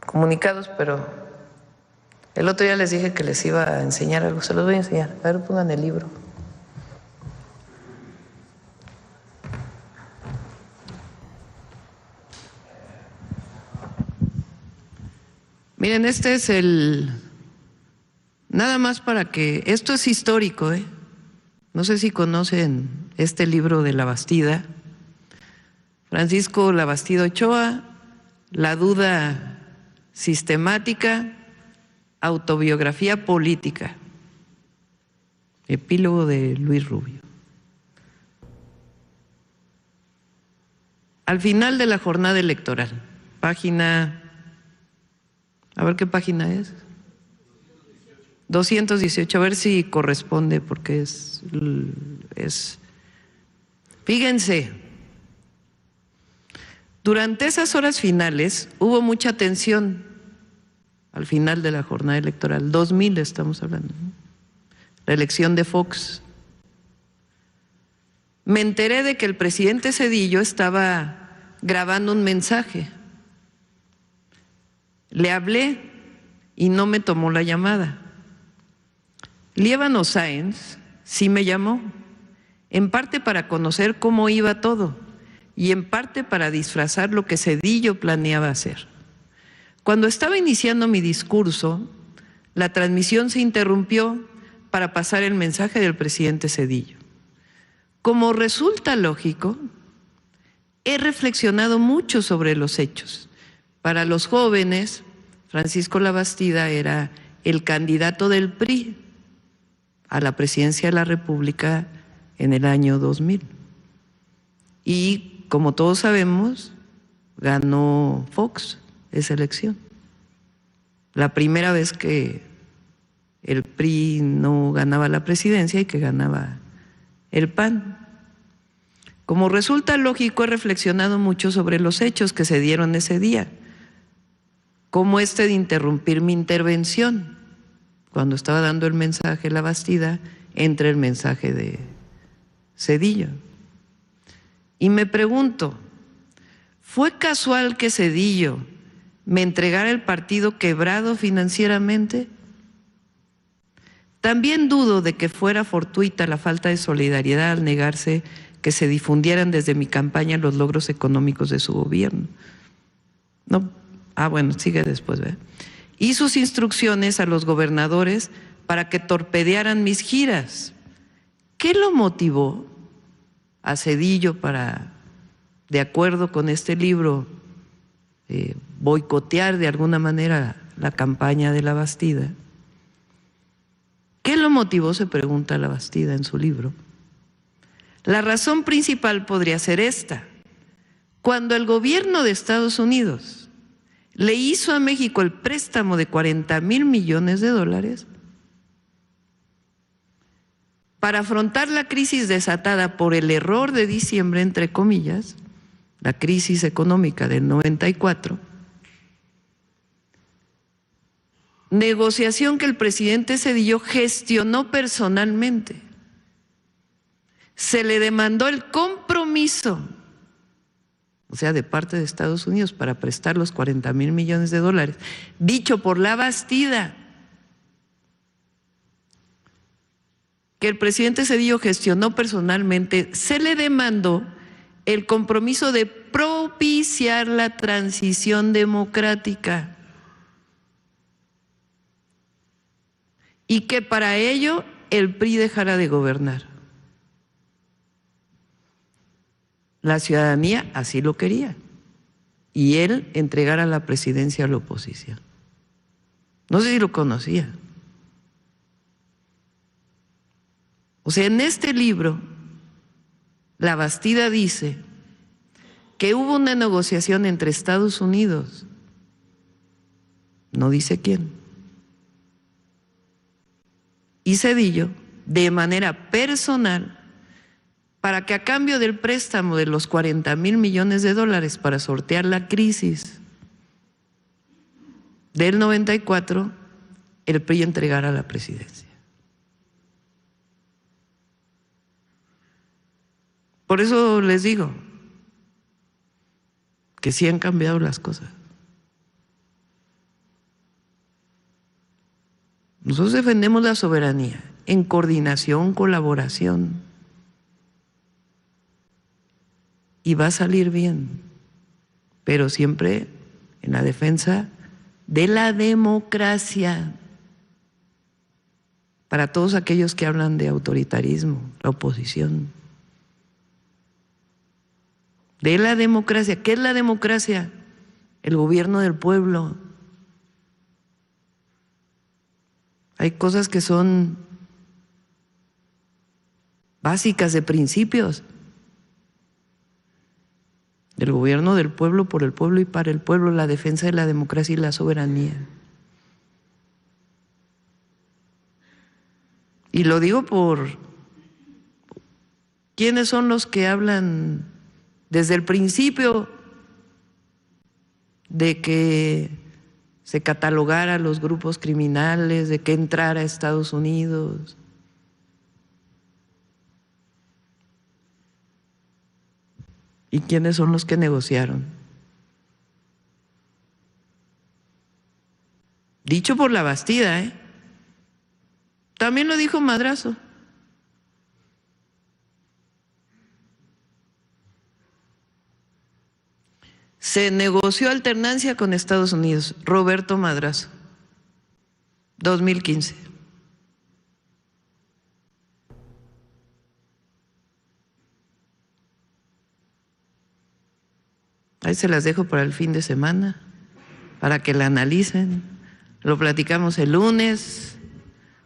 comunicados, pero el otro día les dije que les iba a enseñar algo. Se los voy a enseñar. A ver, pongan el libro. Miren, este es nada más para que, esto es histórico, no sé si conocen este libro de Labastida, Francisco Labastida Ochoa, La duda sistemática, autobiografía política. Epílogo de Luis Rubio. Al final de la jornada electoral, página, a ver qué página es. 218, a ver si corresponde, porque es fíjense, durante esas horas finales hubo mucha tensión al final de la jornada electoral, 2000 estamos hablando, ¿no? La elección de Fox. Me enteré de que el presidente Zedillo estaba grabando un mensaje. Le hablé y no me tomó la llamada. Líbano Sáenz sí me llamó, en parte para conocer cómo iba todo y en parte para disfrazar lo que Zedillo planeaba hacer. Cuando estaba iniciando mi discurso, la transmisión se interrumpió para pasar el mensaje del presidente Zedillo. Como resulta lógico, he reflexionado mucho sobre los hechos. Para los jóvenes, Francisco Labastida era el candidato del PRI a la presidencia de la República en el año 2000. Y como todos sabemos, ganó Fox esa elección. La primera vez que el PRI no ganaba la presidencia y que ganaba el PAN. Como resulta lógico, he reflexionado mucho sobre los hechos que se dieron ese día, como de interrumpir mi intervención cuando estaba dando el mensaje Labastida entre el mensaje de Zedillo. Y me pregunto, ¿fue casual que Zedillo me entregara el partido quebrado financieramente? También dudo de que fuera fortuita la falta de solidaridad al negarse que se difundieran desde mi campaña los logros económicos de su gobierno. No, bueno, sigue después, ¿verdad? Y sus instrucciones a los gobernadores para que torpedearan mis giras. ¿Qué lo motivó a Zedillo para, de acuerdo con este libro, boicotear de alguna manera la campaña de Labastida? ¿Qué lo motivó?, se pregunta Labastida en su libro. La razón principal podría ser esta. Cuando el gobierno de Estados Unidos le hizo a México el préstamo de $40,000 millones para afrontar la crisis desatada por el error de diciembre, entre comillas, la crisis económica del 94, negociación que el presidente Zedillo gestionó personalmente. Se le demandó el compromiso, o sea, de parte de Estados Unidos, para prestar los $40,000 millones, dicho por Labastida, que el presidente Zedillo gestionó personalmente. Se le demandó el compromiso de propiciar la transición democrática y que para ello el PRI dejara de gobernar. La ciudadanía así lo quería y él entregara la presidencia a la oposición. No sé si lo conocía. O sea, en este libro, Labastida dice que hubo una negociación entre Estados Unidos, no dice quién, y Zedillo, de manera personal, para que a cambio del préstamo de los $40,000 millones para sortear la crisis del 94, el PRI entregara la presidencia. Por eso les digo que sí han cambiado las cosas. Nosotros defendemos la soberanía en coordinación, colaboración, y va a salir bien, pero siempre en la defensa de la democracia. Para todos aquellos que hablan de autoritarismo, la oposición. De la democracia. ¿Qué es la democracia? El gobierno del pueblo, Hay cosas que son básicas de principios. El gobierno del pueblo, por el pueblo y para el pueblo, la defensa de la democracia y la soberanía. Y lo digo por quiénes son los que hablan desde el principio de que se catalogara a los grupos criminales, de que entrara a Estados Unidos. ¿Y quiénes son los que negociaron? Dicho por la Bastida, ¿eh? También lo dijo Madrazo. Se negoció alternancia con Estados Unidos. Roberto Madrazo, 2015. Ahí se las dejo para el fin de semana, para que la analicen. Lo platicamos el lunes,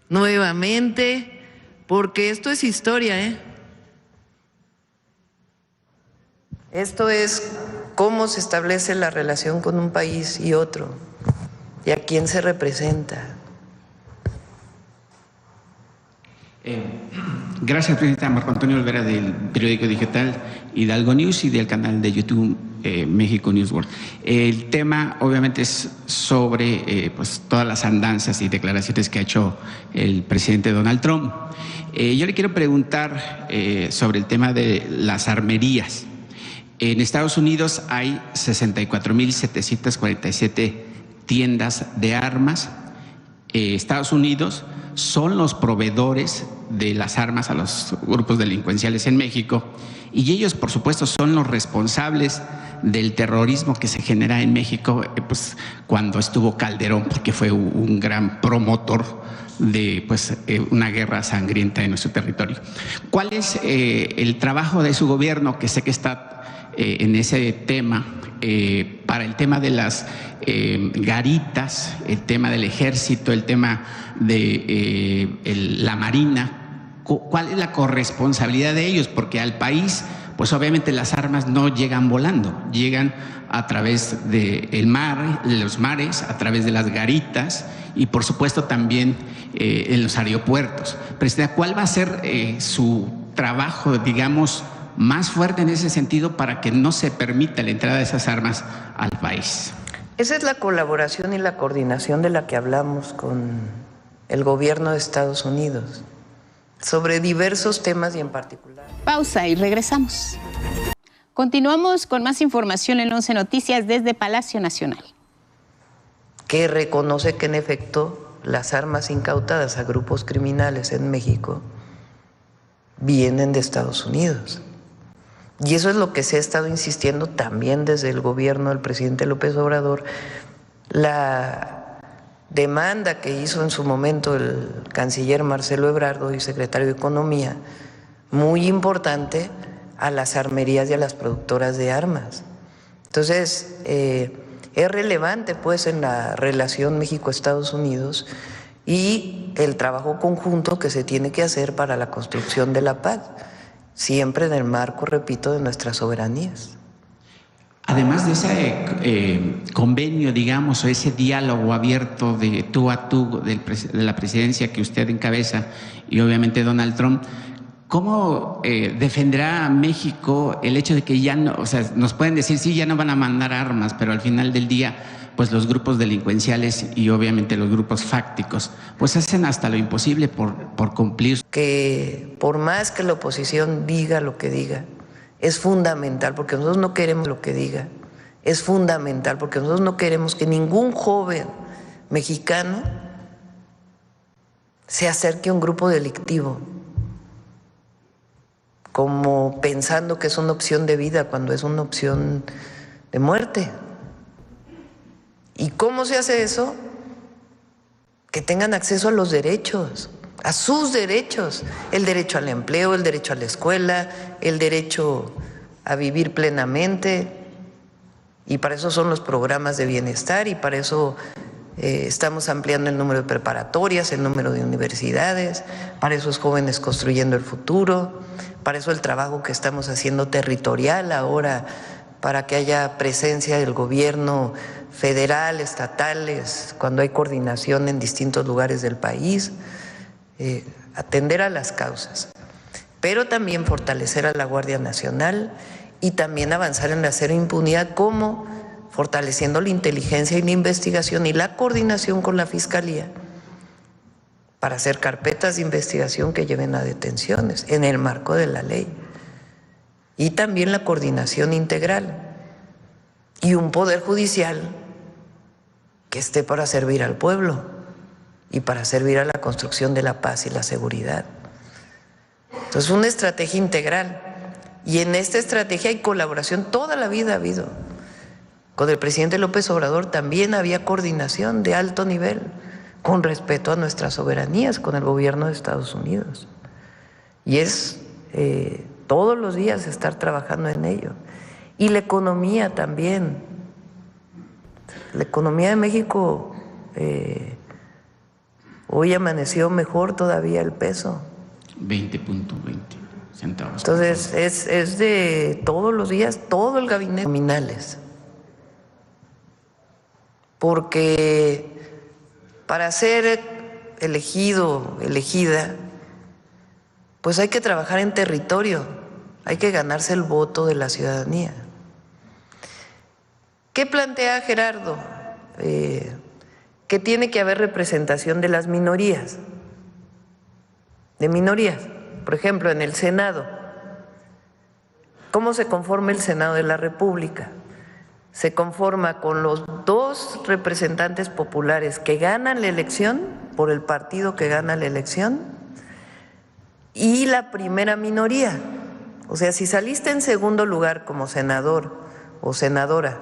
nuevamente, porque esto es historia, ¿eh? Esto es cómo se establece la relación con un país y otro, y a quién se representa. Gracias, Presidenta. Marco Antonio Olvera, del periódico digital Hidalgo News y del canal de YouTube México News World. El tema obviamente es sobre pues, todas las andanzas y declaraciones que ha hecho el presidente Donald Trump. Yo le quiero preguntar sobre el tema de las armerías. En Estados Unidos hay 64.747 tiendas de armas. Estados Unidos son los proveedores de las armas a los grupos delincuenciales en México, y ellos, por supuesto, son los responsables del terrorismo que se genera en México, pues cuando estuvo Calderón, porque fue un gran promotor de una guerra sangrienta en nuestro territorio. ¿Cuál es el trabajo de su gobierno, que sé que está en ese tema, para el tema de las garitas, el tema del ejército, el tema de la marina? ¿Cuál es la corresponsabilidad de ellos? Porque al país, pues obviamente las armas no llegan volando, llegan a través del mar, de los mares, a través de las garitas y por supuesto también en los aeropuertos. Presidenta, ¿cuál va a ser su trabajo, digamos, más fuerte en ese sentido para que no se permita la entrada de esas armas al país? Esa es la colaboración y la coordinación de la que hablamos con el gobierno de Estados Unidos sobre diversos temas y en particular. Pausa y regresamos. Continuamos con más información en 11 Noticias desde Palacio Nacional. Que reconoce que en efecto las armas incautadas a grupos criminales en México vienen de Estados Unidos. Y eso es lo que se ha estado insistiendo también desde el gobierno del presidente López Obrador. La demanda que hizo en su momento el canciller Marcelo Ebrard y secretario de Economía, muy importante, a las armerías y a las productoras de armas. Entonces, es relevante pues en la relación México-Estados Unidos y el trabajo conjunto que se tiene que hacer para la construcción de la paz, siempre en el marco, repito, de nuestras soberanías. Además de ese convenio, digamos, o ese diálogo abierto de tú a tú de la presidencia que usted encabeza y obviamente Donald Trump, ¿cómo defenderá a México el hecho de que ya no, o sea, nos pueden decir, sí, ya no van a mandar armas, pero al final del día, pues los grupos delincuenciales y obviamente los grupos fácticos, pues hacen hasta lo imposible por cumplir? Que por más que la oposición diga lo que diga, es fundamental, porque nosotros no queremos lo que diga, es fundamental, porque nosotros no queremos que ningún joven mexicano se acerque a un grupo delictivo, como pensando que es una opción de vida cuando es una opción de muerte. ¿Y cómo se hace eso? Que tengan acceso a los derechos, a sus derechos, el derecho al empleo, el derecho a la escuela, el derecho a vivir plenamente, y para eso son los programas de bienestar y para eso Estamos ampliando el número de preparatorias, el número de universidades, para esos jóvenes construyendo el futuro, para eso el trabajo que estamos haciendo territorial ahora, para que haya presencia del gobierno federal, estatales, cuando hay coordinación en distintos lugares del país, atender a las causas, pero también fortalecer a la Guardia Nacional y también avanzar en la cero impunidad, como fortaleciendo la inteligencia y la investigación y la coordinación con la Fiscalía para hacer carpetas de investigación que lleven a detenciones en el marco de la ley. Y también la coordinación integral y un poder judicial que esté para servir al pueblo y para servir a la construcción de la paz y la seguridad. Entonces, una estrategia integral. Y en esta estrategia hay colaboración, toda la vida ha habido. Con el presidente López Obrador también había coordinación de alto nivel, con respeto a nuestras soberanías, con el gobierno de Estados Unidos. Y es todos los días estar trabajando en ello. Y la economía también. La economía de México hoy amaneció mejor todavía el peso. 20.20 centavos. Entonces es de todos los días, todo el gabinete nominales. Porque para ser elegido, elegida, pues hay que trabajar en territorio, hay que ganarse el voto de la ciudadanía. ¿Qué plantea Gerardo? Que tiene que haber representación de las minorías, Por ejemplo, en el Senado, ¿cómo se conforma el Senado de la República? Se conforma con los 2 representantes populares que ganan la elección, por el partido que gana la elección, y la primera minoría. O sea, si saliste en segundo lugar como senador o senadora,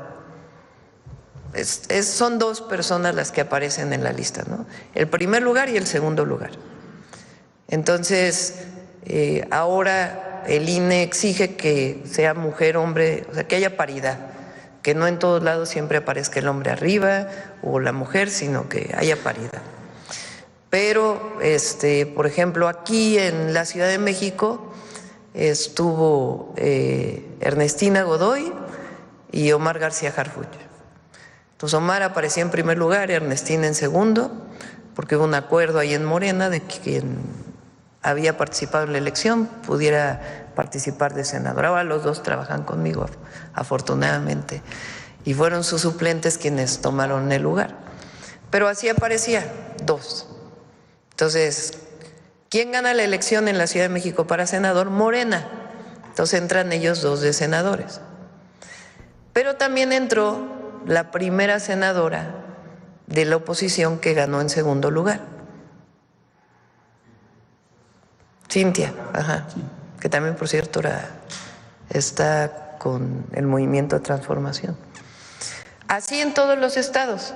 son 2 personas las que aparecen en la lista, ¿no? El primer lugar y el segundo lugar. Entonces, ahora el INE exige que sea mujer, hombre, o sea, que haya paridad, que no en todos lados siempre aparezca el hombre arriba o la mujer, sino que haya paridad. Pero, por ejemplo, aquí en la Ciudad de México estuvo Ernestina Godoy y Omar García Harfuch. Entonces Omar aparecía en primer lugar, Ernestina en segundo, porque hubo un acuerdo ahí en Morena de que quien había participado en la elección pudiera participar de senador. Ahora los 2 trabajan conmigo, afortunadamente, y fueron sus suplentes quienes tomaron el lugar. Pero así aparecía 2. Entonces, ¿quién gana la elección en la Ciudad de México para senador? Morena. Entonces entran ellos 2 de senadores. Pero también entró la primera senadora de la oposición que ganó en segundo lugar. Cintia, que también, por cierto, está con el Movimiento de Transformación. Así en todos los estados.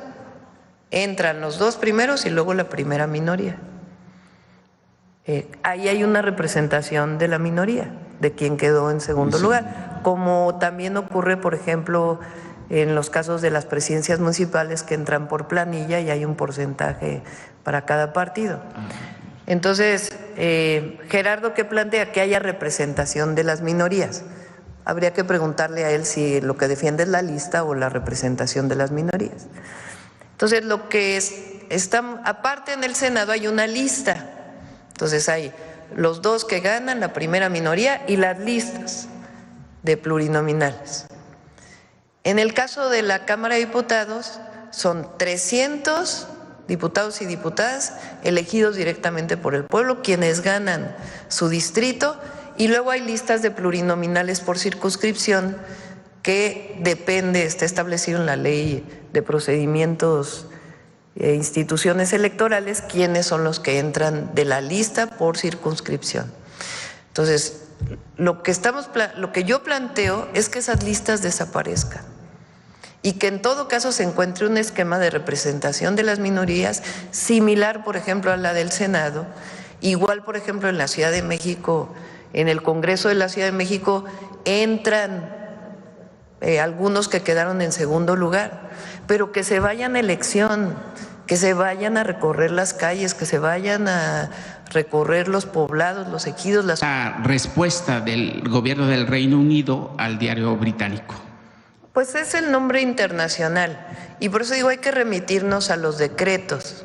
Entran los 2 primeros y luego la primera minoría. Ahí hay una representación de la minoría, de quien quedó en segundo lugar, como también ocurre, por ejemplo, en los casos de las presidencias municipales que entran por planilla y hay un porcentaje para cada partido. Entonces, Gerardo, ¿qué plantea? Que haya representación de las minorías. Habría que preguntarle a él si lo que defiende es la lista o la representación de las minorías. Entonces, lo que está, aparte en el Senado hay una lista. Entonces hay los 2 que ganan, la primera minoría, y las listas de plurinominales. En el caso de la Cámara de Diputados, son 300 diputados y diputadas elegidos directamente por el pueblo, quienes ganan su distrito, y luego hay listas de plurinominales por circunscripción que depende, está establecido en la ley de procedimientos e instituciones electorales, quiénes son los que entran de la lista por circunscripción. Entonces, lo que yo planteo es que esas listas desaparezcan y que en todo caso se encuentre un esquema de representación de las minorías similar, por ejemplo, a la del Senado. Igual, por ejemplo, en la Ciudad de México, en el Congreso de la Ciudad de México entran algunos que quedaron en segundo lugar, pero que se vayan a elección, que se vayan a recorrer las calles, que se vayan a recorrer los poblados, los ejidos. La respuesta del gobierno del Reino Unido al diario británico. Pues es el nombre internacional y por eso digo hay que remitirnos a los decretos,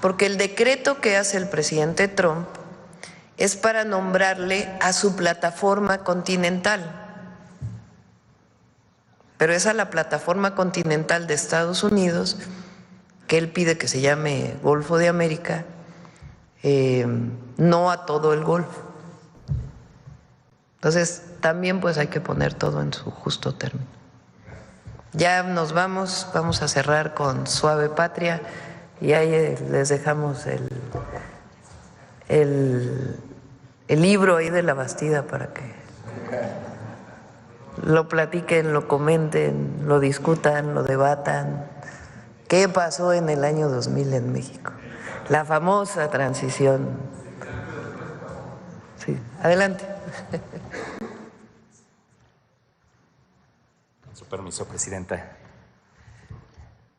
porque el decreto que hace el presidente Trump es para nombrarle a su plataforma continental, pero es a la plataforma continental de Estados Unidos que él pide que se llame Golfo de América, no a todo el Golfo. Entonces también pues hay que poner todo en su justo término. Ya nos vamos a cerrar con Suave Patria y ahí les dejamos el libro ahí de La Bastida para que lo platiquen, lo comenten, lo discutan, lo debatan. ¿Qué pasó en el año 2000 en México? La famosa transición. Sí, adelante. Con su permiso, Presidenta.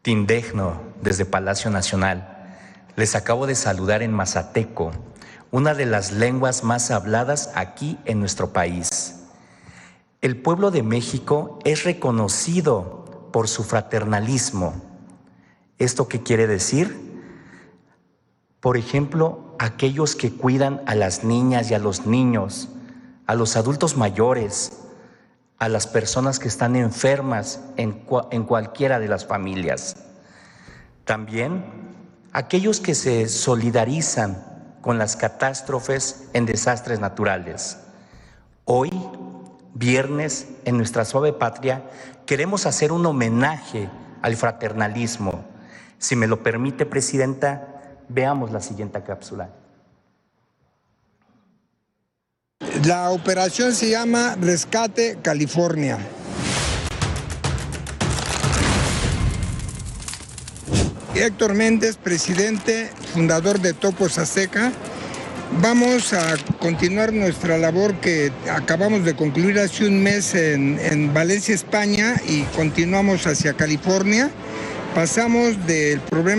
Tindegno, desde Palacio Nacional. Les acabo de saludar en mazateco, una de las lenguas más habladas aquí en nuestro país. El pueblo de México es reconocido por su fraternalismo. ¿Esto qué quiere decir? Por ejemplo, aquellos que cuidan a las niñas y a los niños, a los adultos mayores, a las personas que están enfermas en cualquiera de las familias. También aquellos que se solidarizan con las catástrofes en desastres naturales. Hoy, viernes, en nuestra Suave Patria, queremos hacer un homenaje al fraternalismo. Si me lo permite, Presidenta, veamos la siguiente cápsula. La operación se llama Rescate California. Héctor Méndez, presidente, fundador de Topos Azteca. Vamos a continuar nuestra labor que acabamos de concluir hace un mes en Valencia, España, y continuamos hacia California. Pasamos del problema